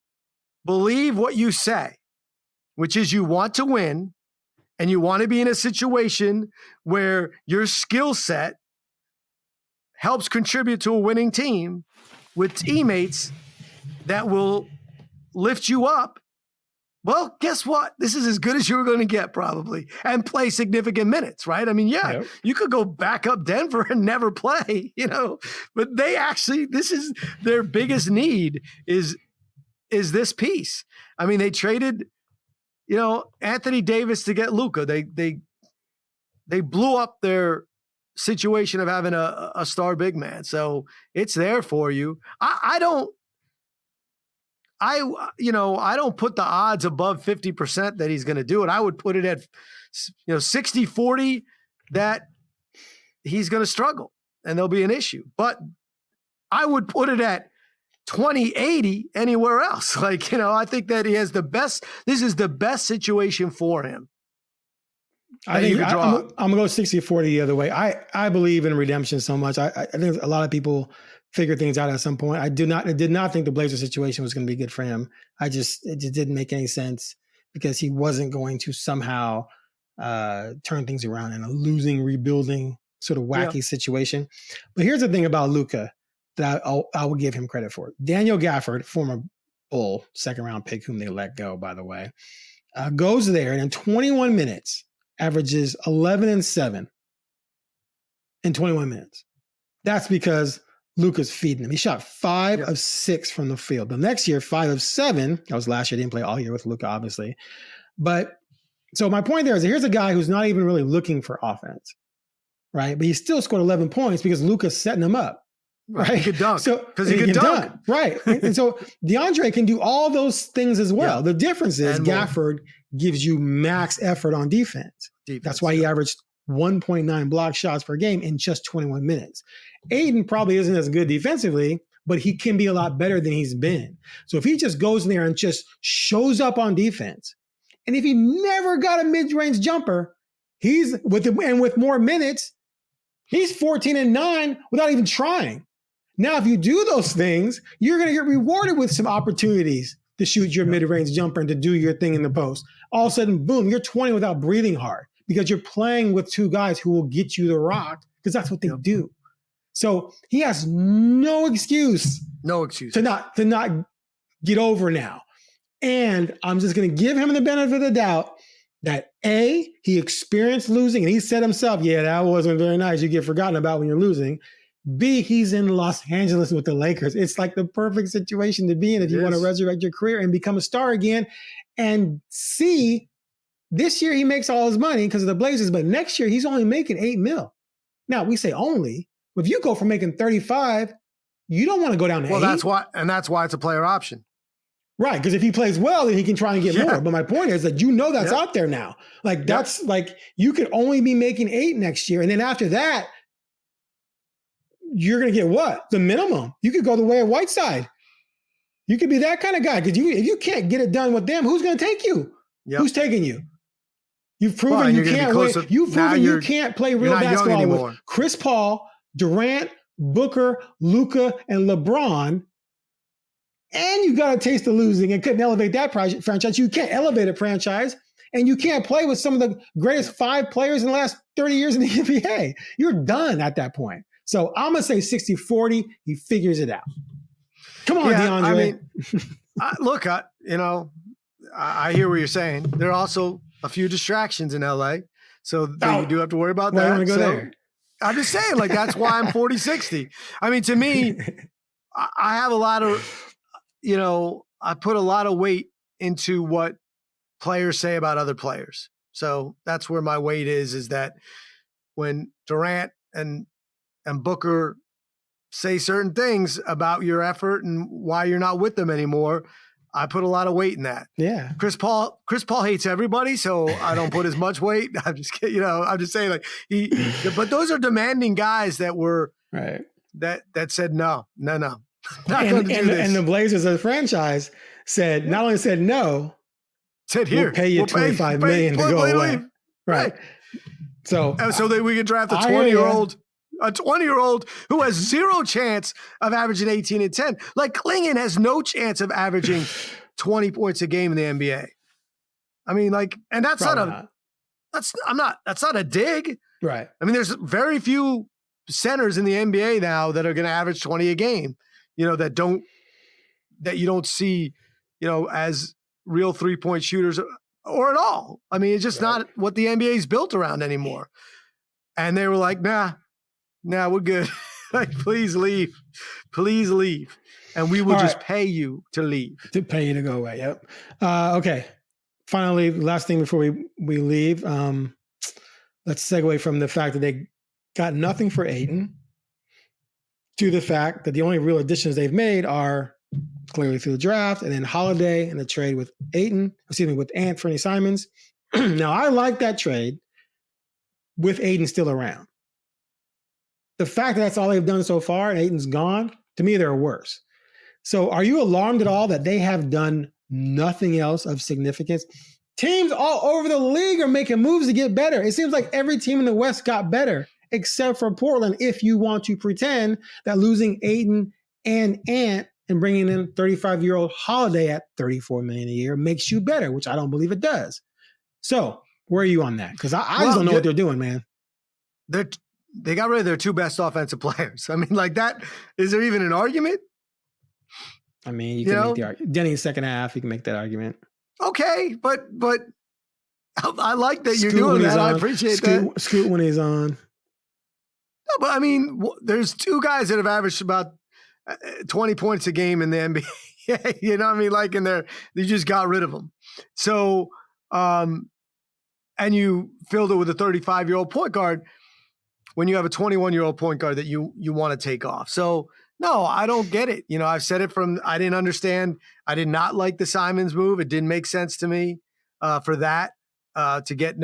Speaker 5: believe what you say, which is you want to win, and you want to be in a situation where your skill set helps contribute to a winning team with teammates that will lift you up, well, guess what? This is as good as you're going to get probably and play significant minutes, right? I mean, You could go back up Denver and never play, but they actually, this is their biggest need is this piece. I mean, they traded Anthony Davis to get Luka. They blew up their situation of having a star big man. So it's there for you. I don't put the odds above 50% that he's going to do it. I would put it at 60-40 that he's going to struggle and there'll be an issue. But I would put it at 2080 anywhere else. Like, I think that he has this is the best situation for him.
Speaker 4: I think I'm going to go 60-40 the other way. I believe in redemption so much. I think a lot of people figure things out at some point. I did not think the Blazer situation was going to be good for him. It just didn't make any sense because he wasn't going to somehow turn things around in a losing, rebuilding sort of wacky situation. But here's the thing about Luka that I will give him credit for. Daniel Gafford, former Bull, second round pick, whom they let go, by the way, goes there and in 21 minutes averages 11 and 7 in 21 minutes. That's because Luka's feeding him. He shot 5 of 6 from the field. The next year, 5 of 7. That was last year. Didn't play all year with Luka, obviously. But so my point there is that here's a guy who's not even really looking for offense, right? But he still scored 11 points because Luka's setting him up, right?
Speaker 5: He could dunk.
Speaker 4: So
Speaker 5: because he could dunk.
Speaker 4: Right. And so DeAndre can do all those things as well. Yeah. The difference is Gafford gives you max effort on defense. That's why he averaged 1.9 block shots per game in just 21 minutes. Ayton probably isn't as good defensively, but he can be a lot better than he's been. So if he just goes in there and just shows up on defense, and if he never got a mid-range jumper, with more minutes, he's 14 and 9 without even trying. Now, if you do those things, you're going to get rewarded with some opportunities to shoot your mid-range jumper and to do your thing in the post. All of a sudden, boom, you're 20 without breathing hard because you're playing with two guys who will get you the rock because that's what they do. So he has no excuse to not get over now. And I'm just going to give him the benefit of the doubt that A, he experienced losing and he said himself, yeah, that wasn't very nice. You get forgotten about when you're losing. B, he's in Los Angeles with the Lakers. It's like the perfect situation to be in if you want to resurrect your career and become a star again. And C, this year he makes all his money because of the Blazers, but next year he's only making $8 million. Now, we say only. If you go from making 35, you don't want to go down to 8.
Speaker 5: Well, that's why it's a player option.
Speaker 4: Right, because if he plays well, then he can try and get more. But my point is that that's out there now. Like that's like you could only be making 8 next year, and then after that, you're going to get what? The minimum. You could go the way of Whiteside. You could be that kind of guy because if you can't get it done with them, who's going to take you? Yep. Who's taking you? You've proven you can't win. You've proven you can't play real basketball with Chris Paul, Durant, Booker, Luka, and LeBron. And you got a taste of losing and couldn't elevate that franchise. You can't elevate a franchise, and you can't play with some of the greatest 5 players in the last 30 years in the NBA. You're done at that point. So I'm going to say 60-40. He figures it out. Come on, DeAndre.
Speaker 5: I mean, look, I hear what you're saying. There are also a few distractions in LA, so you do have to worry about that.
Speaker 4: I want to go there.
Speaker 5: I'm just saying, like, that's why I'm 40-60. I mean, to me, I have a lot of, I put a lot of weight into what players say about other players. So that's where my weight is that when Durant and Booker say certain things about your effort and why you're not with them anymore, I put a lot of weight in that.
Speaker 4: Yeah.
Speaker 5: Chris Paul hates everybody, so I don't put as much weight. I'm just kidding, I'm just saying but those are demanding guys that were
Speaker 4: right.
Speaker 5: That said no.
Speaker 4: And the Blazers as a franchise not only said no,
Speaker 5: said here,
Speaker 4: we'll pay you $25 million to go away. Right. So
Speaker 5: that we could draft a 20-year-old who has zero chance of averaging 18 and 10. Like Klingon has no chance of averaging 20 points a game in the NBA. I mean, and that's that's not a dig.
Speaker 4: Right.
Speaker 5: I mean, there's very few centers in the NBA now that are going to average 20 a game, that you don't see, as real 3-point shooters or at all. I mean, it's just not what the NBA is built around anymore. And they were like, nah, we're good. Like, please leave. And we will just pay you to leave.
Speaker 4: To pay you to go away. Yep. Okay. Finally, last thing before we leave, let's segue from the fact that they got nothing for Ayton to the fact that the only real additions they've made are clearly through the draft and then Holiday and the trade with Anthony Simons. Now, I like that trade with Ayton still around. The fact that that's all they've done so far and Ayton's gone, to me, they're worse. So are you alarmed at all that they have done nothing else of significance? Teams all over the league are making moves to get better. It seems like every team in the West got better, except for Portland, if you want to pretend that losing Ayton and Ant and bringing in 35-year-old Holiday at $34 million a year makes you better, which I don't believe it does. So where are you on that? Because I just don't know what they're doing, man.
Speaker 5: They got rid of their two best offensive players. I mean, like that, is there even an argument?
Speaker 4: I mean, you can make the argument. Denny's second half, you can make that argument.
Speaker 5: Okay, but I like that you're doing that. I appreciate that.
Speaker 4: Scoot when he's on.
Speaker 5: No, but I mean, there's two guys that have averaged about 20 points a game in the NBA. You know what I mean? Like, they just got rid of them. So, and you filled it with a 35-year-old point guard when you have a 21-year-old point guard that you want to take off. So, no, I don't get it. I've said it I didn't understand. I did not like the Simons move. It didn't make sense to me for that to get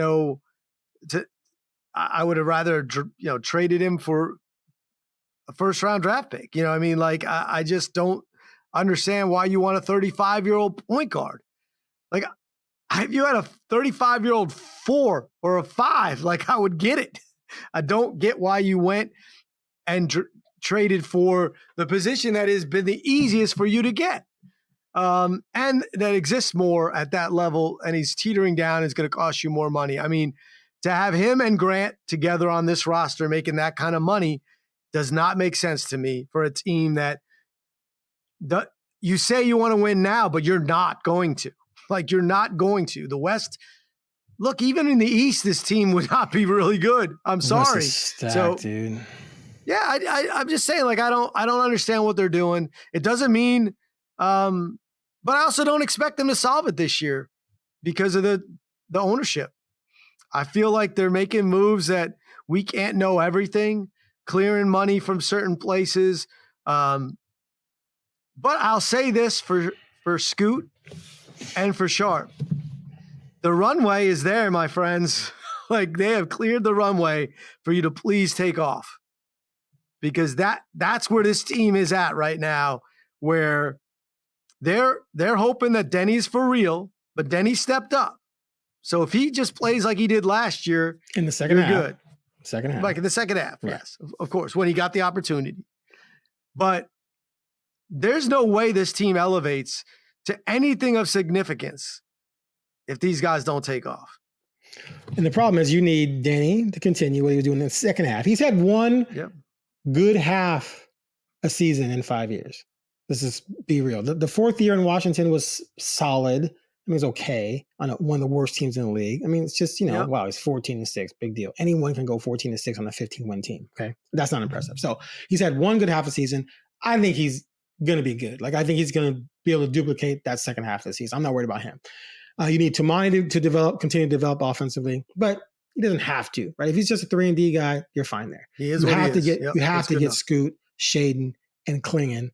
Speaker 5: I would have rather, traded him for a first-round draft pick. You know what I mean? Like, I just don't understand why you want a 35-year-old point guard. Like, if you had a 35-year-old 4 or a 5, like, I would get it. I don't get why you went and traded for the position that has been the easiest for you to get. And that exists more at that level, and he's teetering down. It's going to cost you more money. I mean, to have him and Grant together on this roster making that kind of money does not make sense to me for a team that you say you want to win now, but you're not going to. Like, you're not going to. The West, look, even in the East, this team would not be really good. I'm sorry.
Speaker 4: Stacked, dude.
Speaker 5: Yeah, I'm just saying, like, I don't understand what they're doing. It doesn't mean, but I also don't expect them to solve it this year because of the ownership. I feel like they're making moves that we can't know everything, clearing money from certain places. But I'll say this for Scoot and for Sharp. The runway is there, my friends. Like, they have cleared the runway for you to please take off. Because that's where this team is at right now, where they're hoping that Denny's for real, but Denny stepped up. So if he just plays like he did last year
Speaker 4: in the second half,
Speaker 5: good.
Speaker 4: Second half.
Speaker 5: Like in the second half,
Speaker 4: right.
Speaker 5: Yes, of course, when he got the opportunity. But there's no way this team elevates to anything of significance if these guys don't take off.
Speaker 4: And the problem is you need Denny to continue what he was doing in the second half. He's had one good half a season in 5 years. This is be real. The fourth year in Washington was solid. I mean, it's okay on one of the worst teams in the league. I mean, it's just, wow, he's 14-6, big deal. Anyone can go 14-6 on a 15-win team. Okay. That's not impressive. So he's had one good half a season. I think he's going to be good. Like, I think he's going to be able to duplicate that second half of the season. I'm not worried about him. You need Tamani to continue to develop offensively, but he doesn't have to, right? If he's just a 3-and-D guy, you're fine there.
Speaker 5: He is.
Speaker 4: You
Speaker 5: what
Speaker 4: have
Speaker 5: he
Speaker 4: to
Speaker 5: is.
Speaker 4: get you have to get Scoot, Shaden, and Klingon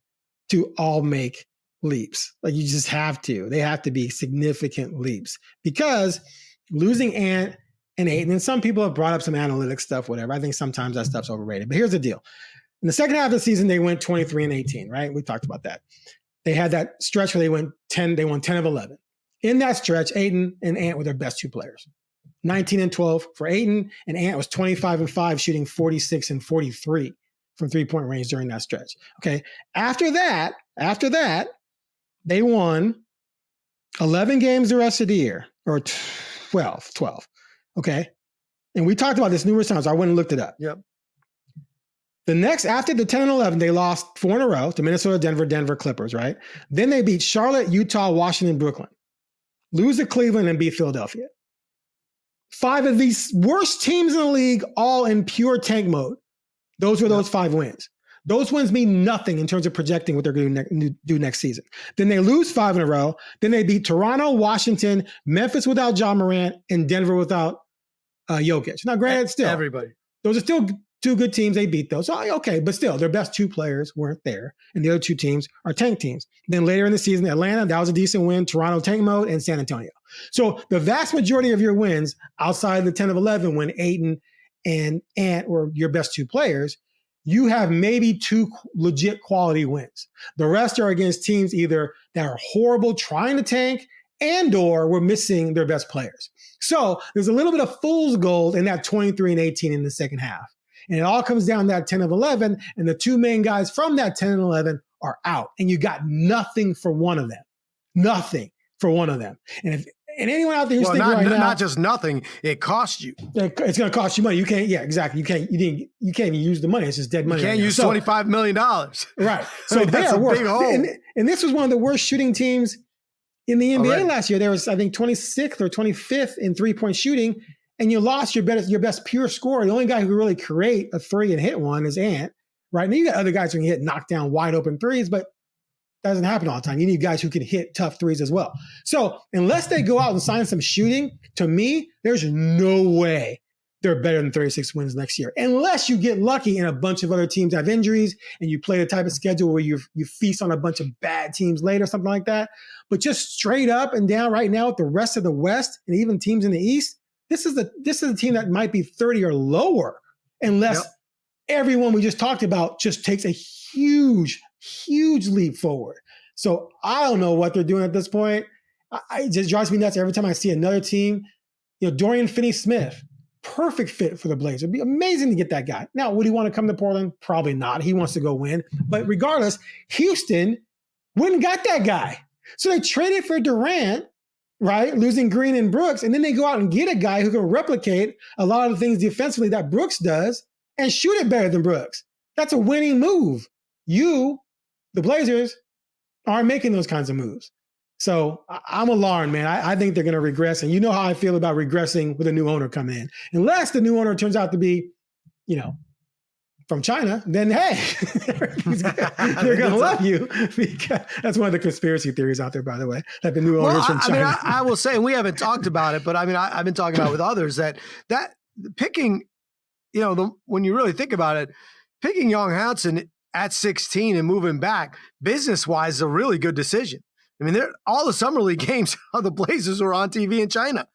Speaker 4: to all make leaps. Like, you just have to. They have to be significant leaps because losing Ant and Ayton, and some people have brought up some analytics stuff, whatever. I think sometimes that stuff's overrated. But here's the deal. In the second half of the season, they went 23-18, right? We talked about that. They had that stretch where they won 10 of 11. In that stretch, Ayton and Ant were their best two players. 19-12 for Ayton, and Ant was 25-5, shooting 46-43 from three-point range during that stretch. Okay. After that, they won 11 games the rest of the year, or 12. Okay. And we talked about this numerous times. I went and looked it up.
Speaker 5: Yep.
Speaker 4: The next, after the 10 and 11, they lost 4 in a row to Minnesota, Denver, Clippers, right? Then they beat Charlotte, Utah, Washington, Brooklyn. Lose to Cleveland and beat Philadelphia. 5 of these worst teams in the league, all in pure tank mode. Those were those 5 wins. Those wins mean nothing in terms of projecting what they're going to do next season. Then they lose 5 in a row. Then they beat Toronto, Washington, Memphis without Ja Morant, and Denver without Jokic. Now, granted, still,
Speaker 5: everybody.
Speaker 4: Those are still 2 good teams. They beat those. So, okay, but still, their best 2 players weren't there. And the other 2 teams are tank teams. Then later in the season, Atlanta, that was a decent win. Toronto, tank mode, and San Antonio. So the vast majority of your wins outside the 10 of 11 when Ayton and Ant were your best 2 players, you have maybe 2 legit quality wins. The rest are against teams either that are horrible trying to tank and or we're missing their best players. So there's a little bit of fool's gold in that 23-18 in the second half. And it all comes down to that 10 of 11, and the 2 main guys from that 10 and 11 are out, and you got nothing for one of them. Nothing for one of them. And anyone out there who's thinking right now,
Speaker 5: not just nothing, it costs you.
Speaker 4: It's going to cost you money. You can't. Yeah, exactly. You can't even use the money. It's just dead money.
Speaker 5: You can't use $25 million.
Speaker 4: Right. So
Speaker 5: that's a big hole.
Speaker 4: And this was one of the worst shooting teams in the NBA last year. There was, I think, 26th or 25th in 3-point shooting, and you lost your best pure scorer. The only guy who could really create a 3 and hit one is Ant. Right. Now you got other guys who can hit knockdown wide open threes, but that doesn't happen all the time. You need guys who can hit tough threes as well. So unless they go out and sign some shooting, to me, there's no way they're better than 36 wins next year. Unless you get lucky and a bunch of other teams have injuries and you play the type of schedule where you feast on a bunch of bad teams later, something like that. But just straight up and down right now with the rest of the West and even teams in the East, this is a team that might be 30 or lower unless everyone we just talked about just takes a huge leap forward. So I don't know what they're doing at this point. It just drives me nuts every time I see another team. Dorian Finney-Smith, perfect fit for the Blazers. It'd be amazing to get that guy. Now, would he want to come to Portland? Probably not. He wants to go win. But regardless, Houston wouldn't got that guy. So they traded for Durant, right? Losing Green and Brooks. And then they go out and get a guy who can replicate a lot of the things defensively that Brooks does and shoot it better than Brooks. That's a winning move. The Blazers, aren't making those kinds of moves. So I'm alarmed, man. I think they're going to regress. And you know how I feel about regressing with a new owner coming in. Unless the new owner turns out to be, from China, then hey, they're going to love you. Because that's one of the conspiracy theories out there, by the way, that the new owner's from China.
Speaker 5: I will say, and we haven't talked about it, but I've been talking about it with others that picking, when you really think about it, picking Yang Hansen at 16 and moving back business-wise is a really good decision. I mean, all the summer league games, the Blazers were on TV in China.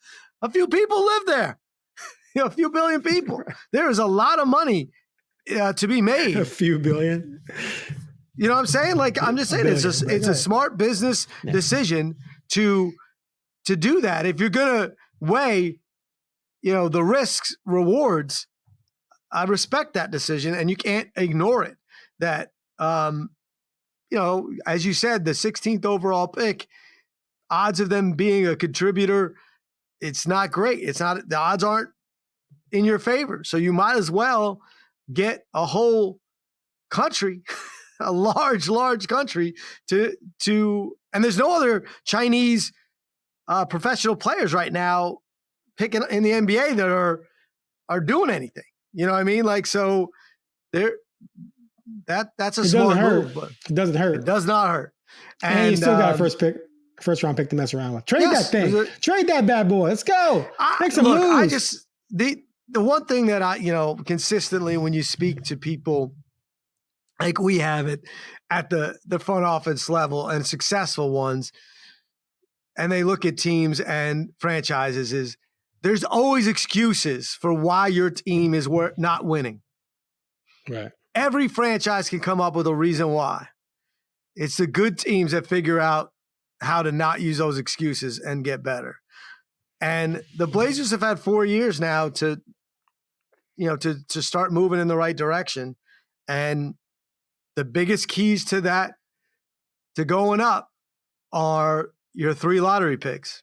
Speaker 5: A few people live there. A few billion people. There is a lot of money to be made.
Speaker 4: A few billion.
Speaker 5: You know what I'm saying? Like, I'm just saying it's a smart business decision to do that. If you're going to weigh, the risks, rewards, I respect that decision, and you can't ignore it. That, as you said, the 16th overall pick, odds of them being a contributor, it's not great. The odds aren't in your favor. So you might as well get a whole country, a large country to, and there's no other Chinese professional players right now picking in the NBA that are doing anything. You know what I mean? Like, so that's a smart move, but
Speaker 4: it doesn't hurt.
Speaker 5: It does not hurt.
Speaker 4: And you still got a first round pick to mess around with. Trade that thing. Trade that bad boy. Let's go. Make some moves.
Speaker 5: The one thing that I, consistently when you speak to people like we have it at the front office level and successful ones, and they look at teams and franchises, is there's always excuses for why your team is not winning.
Speaker 4: Right.
Speaker 5: Every franchise can come up with a reason why. It's the good teams that figure out how to not use those excuses and get better. And the Blazers have had 4 years now to start moving in the right direction. And the biggest keys to that, to going up, are your 3 lottery picks.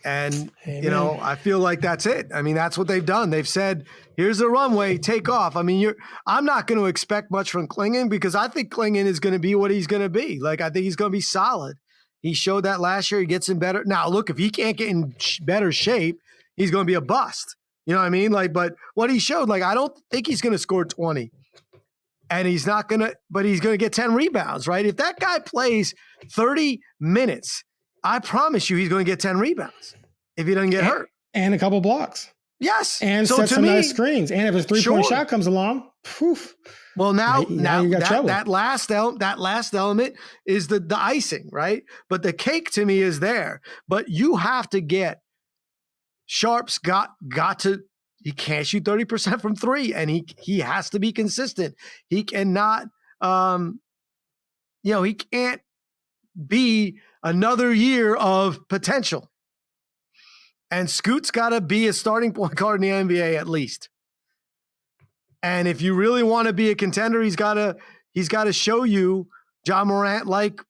Speaker 5: And, I feel like that's it. I mean, that's what they've done. They've said, here's the runway, take off. I mean, I'm not going to expect much from Klingon, because I think Klingon is going to be what he's going to be. Like, I think he's going to be solid. He showed that last year. He gets in better. Now, look, if he can't get in better shape, he's going to be a bust. You know what I mean? Like, but what he showed, I don't think he's going to score 20. And he's not going to, but he's going to get 10 rebounds, right? If that guy plays 30 minutes, I promise you he's going to get 10 rebounds if he doesn't get hurt.
Speaker 4: And a couple blocks.
Speaker 5: Yes.
Speaker 4: And set some nice screens. And if his three-point shot comes along, poof.
Speaker 5: Well, now
Speaker 4: you got trouble.
Speaker 5: That last element is the icing, right? But the cake to me is there. But you have to get Sharp's got to, he can't shoot 30% from three, and he has to be consistent. He cannot, he can't be another year of potential. And Scoot's got to be a starting point guard in the NBA at least. And if you really want to be a contender, he's got to show you John Morant-like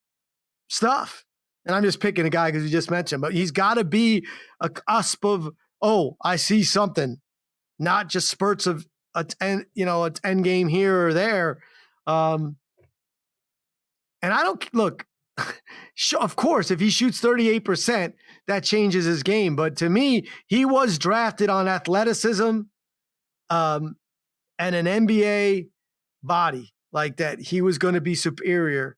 Speaker 5: stuff. And I'm just picking a guy because you just mentioned, but he's got to be a cusp of, I see something, not just spurts of a 10 game here or there. And I don't look, of course, if he shoots 38%, that changes his game. But to me, he was drafted on athleticism, and an NBA body like that. He was going to be superior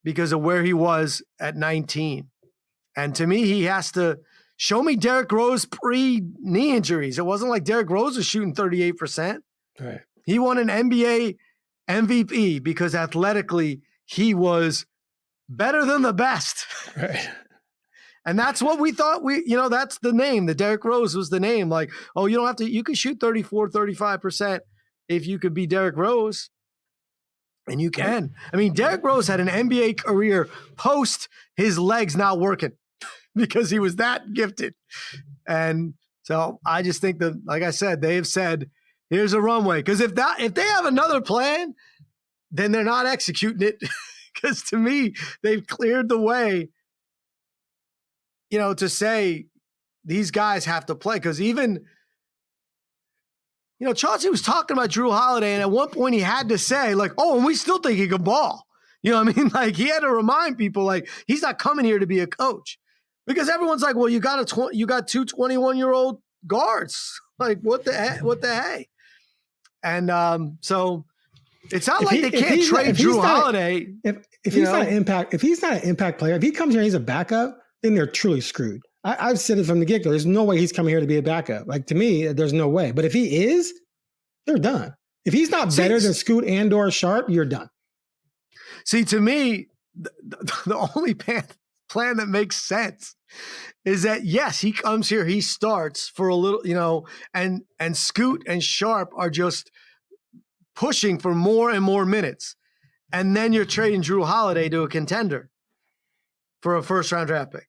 Speaker 5: because of where he was at 19. And to me, he has to show me Derrick Rose pre-knee injuries. It wasn't like Derrick Rose was shooting 38%.
Speaker 4: Right. He
Speaker 5: won an NBA MVP because athletically he was better than the best.
Speaker 4: Right.
Speaker 5: And that's what we thought that's the name. The Derrick Rose was the name. Like, you could shoot 34, 35% if you could be Derrick Rose. And you can. I mean, Derrick Rose had an NBA career post his legs not working because he was that gifted. And so I just think that, like I said, they have said, here's a runway. Because if they have another plan, then they're not executing it. Because to me, they've cleared the way, to say these guys have to play. Because even, Chauncey was talking about Drew Holiday, and at one point he had to say, like, and we still think he can ball. You know what I mean? Like, he had to remind people, like, he's not coming here to be a coach. Because everyone's like, well, you got two 21-year-old guards. Like, what the heck? And so it's not like they can't trade Drew Holiday.
Speaker 4: If he's not an impact player, if he comes here and he's a backup, then they're truly screwed. I've said it from the get-go. There's no way he's coming here to be a backup. Like, to me, there's no way. But if he is, they're done. If he's not better than Scoot and/or Sharp, you're done.
Speaker 5: See, to me, the only plan that makes sense is that, yes, he comes here, he starts for a little, and Scoot and Sharp are just pushing for more and more minutes. And then you're trading Drew Holiday to a contender for a first-round draft pick.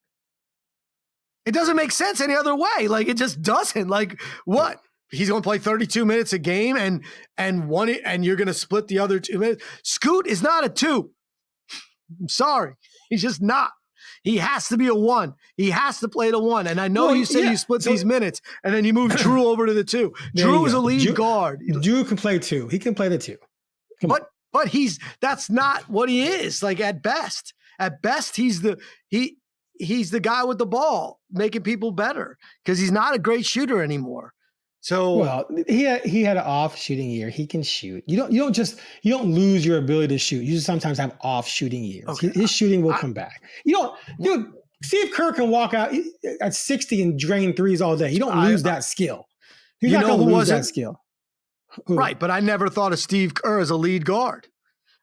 Speaker 5: It doesn't make sense any other way. Like, it just doesn't. Like, what? He's going to play 32 minutes a game and you're going to split the other 2 minutes. Scoot is not a 2. I'm sorry. He's just not. He has to be a 1. He has to play the 1. And I know you said you split these minutes and then you move Drew over to the 2. Drew is a lead guard.
Speaker 4: Drew can play 2. He can play the 2.
Speaker 5: But that's not what he is. Like, at best, he's the guy with the ball making people better because he's not a great shooter anymore. So
Speaker 4: he had an off shooting year. He can shoot. You don't lose your ability to shoot. You just sometimes have off shooting years. Okay. His shooting will come back. Steve Kerr can walk out at 60 and drain threes all day. You don't lose that skill. He's not going to lose that skill.
Speaker 5: Right, but I never thought of Steve Kerr as a lead guard.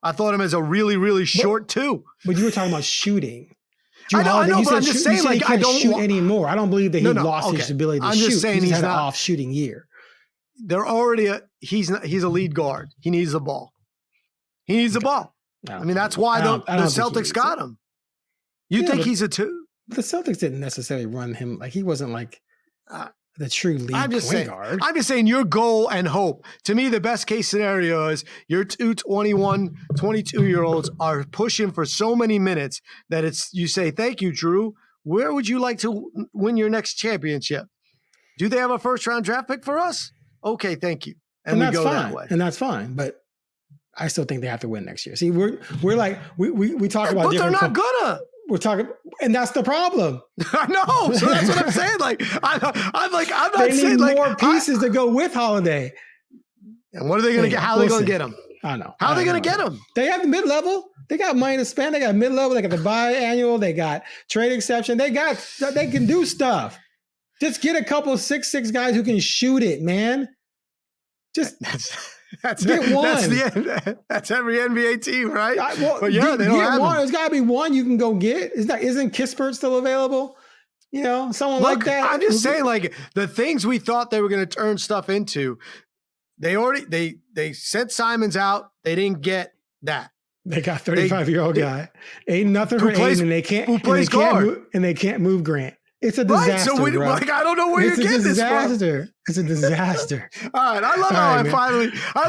Speaker 5: I thought him as a really, really short 2.
Speaker 4: But you were talking about shooting.
Speaker 5: I know, but I'm just saying, like,
Speaker 4: I don't shoot anymore. I don't believe that he lost his ability to shoot.
Speaker 5: I'm just saying he's
Speaker 4: had
Speaker 5: not
Speaker 4: an off shooting year.
Speaker 5: They're already he's a lead guard. He needs the ball. I mean, that's why the Celtics got him. You think he's a 2?
Speaker 4: The Celtics didn't necessarily run him. Like, he wasn't like the true lead point guard.
Speaker 5: I'm just saying your goal and hope. To me, the best case scenario is your 21, 22-year-olds are pushing for so many minutes that you say, thank you, Drew. Where would you like to win your next championship? Do they have a first-round draft pick for us? Okay, thank you. And we go that way.
Speaker 4: And that's fine. But I still think they have to win next year. See, we're like, we talk about
Speaker 5: but they're not gonna.
Speaker 4: We're talking, and that's the problem.
Speaker 5: I know. So that's what I'm saying. Like, I'm not
Speaker 4: they
Speaker 5: saying
Speaker 4: need
Speaker 5: like
Speaker 4: more pieces to go with Holiday.
Speaker 5: And what are they going to get? How are they going to get him?
Speaker 4: I know.
Speaker 5: How are they going to get him?
Speaker 4: They have the mid-level. They got money to spend. They got mid-level. They got the biannual. They got trade exception. They can do stuff. Just get a couple of 6'6" guys who can shoot it, man. Just get one.
Speaker 5: That's every NBA team, right?
Speaker 4: But yeah, they don't have one. There's got to be one you can go get. Isn't Kispert still available? You know, someone like that.
Speaker 5: I'm just saying, like, the things we thought they were going to turn stuff into, they sent Simons out. They didn't get that.
Speaker 4: They got 35-year-old guy. Ain't nothing for Ayton, and they can't move Grant. It's a disaster.
Speaker 5: Right, so I don't know where you're getting this from.
Speaker 4: It's a disaster.
Speaker 5: All right, I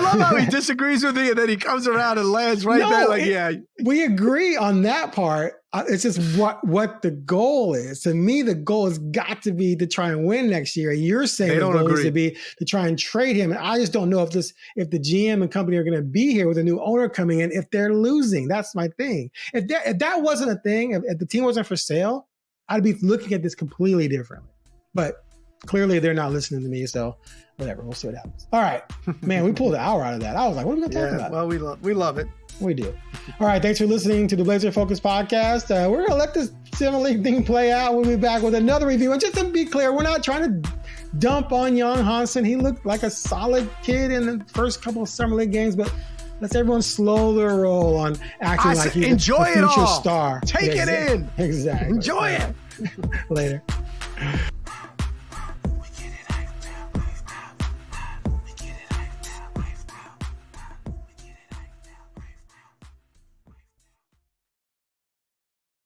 Speaker 5: love how he disagrees with me, and then he comes around and lands there. Like,
Speaker 4: we agree on that part. It's just what the goal is. To me, the goal has got to be to try and win next year. And you're saying the goal is to be to try and trade him. And I just don't know if the GM and company are going to be here with a new owner coming in if they're losing. That's my thing. If that wasn't a thing, if the team wasn't for sale, I'd be looking at this completely differently. But clearly they're not listening to me, so whatever. We'll see what happens. All right. Man, we pulled an hour out of that. I was like, what are we going to talk about?
Speaker 5: Well, we love it.
Speaker 4: We do. All right. Thanks for listening to the Blazer Focus podcast. We're going to let this Summer League thing play out. We'll be back with another review. And just to be clear, we're not trying to dump on Yang Hansen. He looked like a solid kid in the first couple of Summer League games, but let's everyone slow their roll on acting like he's a future star.
Speaker 5: Take it in.
Speaker 4: Exactly.
Speaker 5: Enjoy it.
Speaker 4: Later.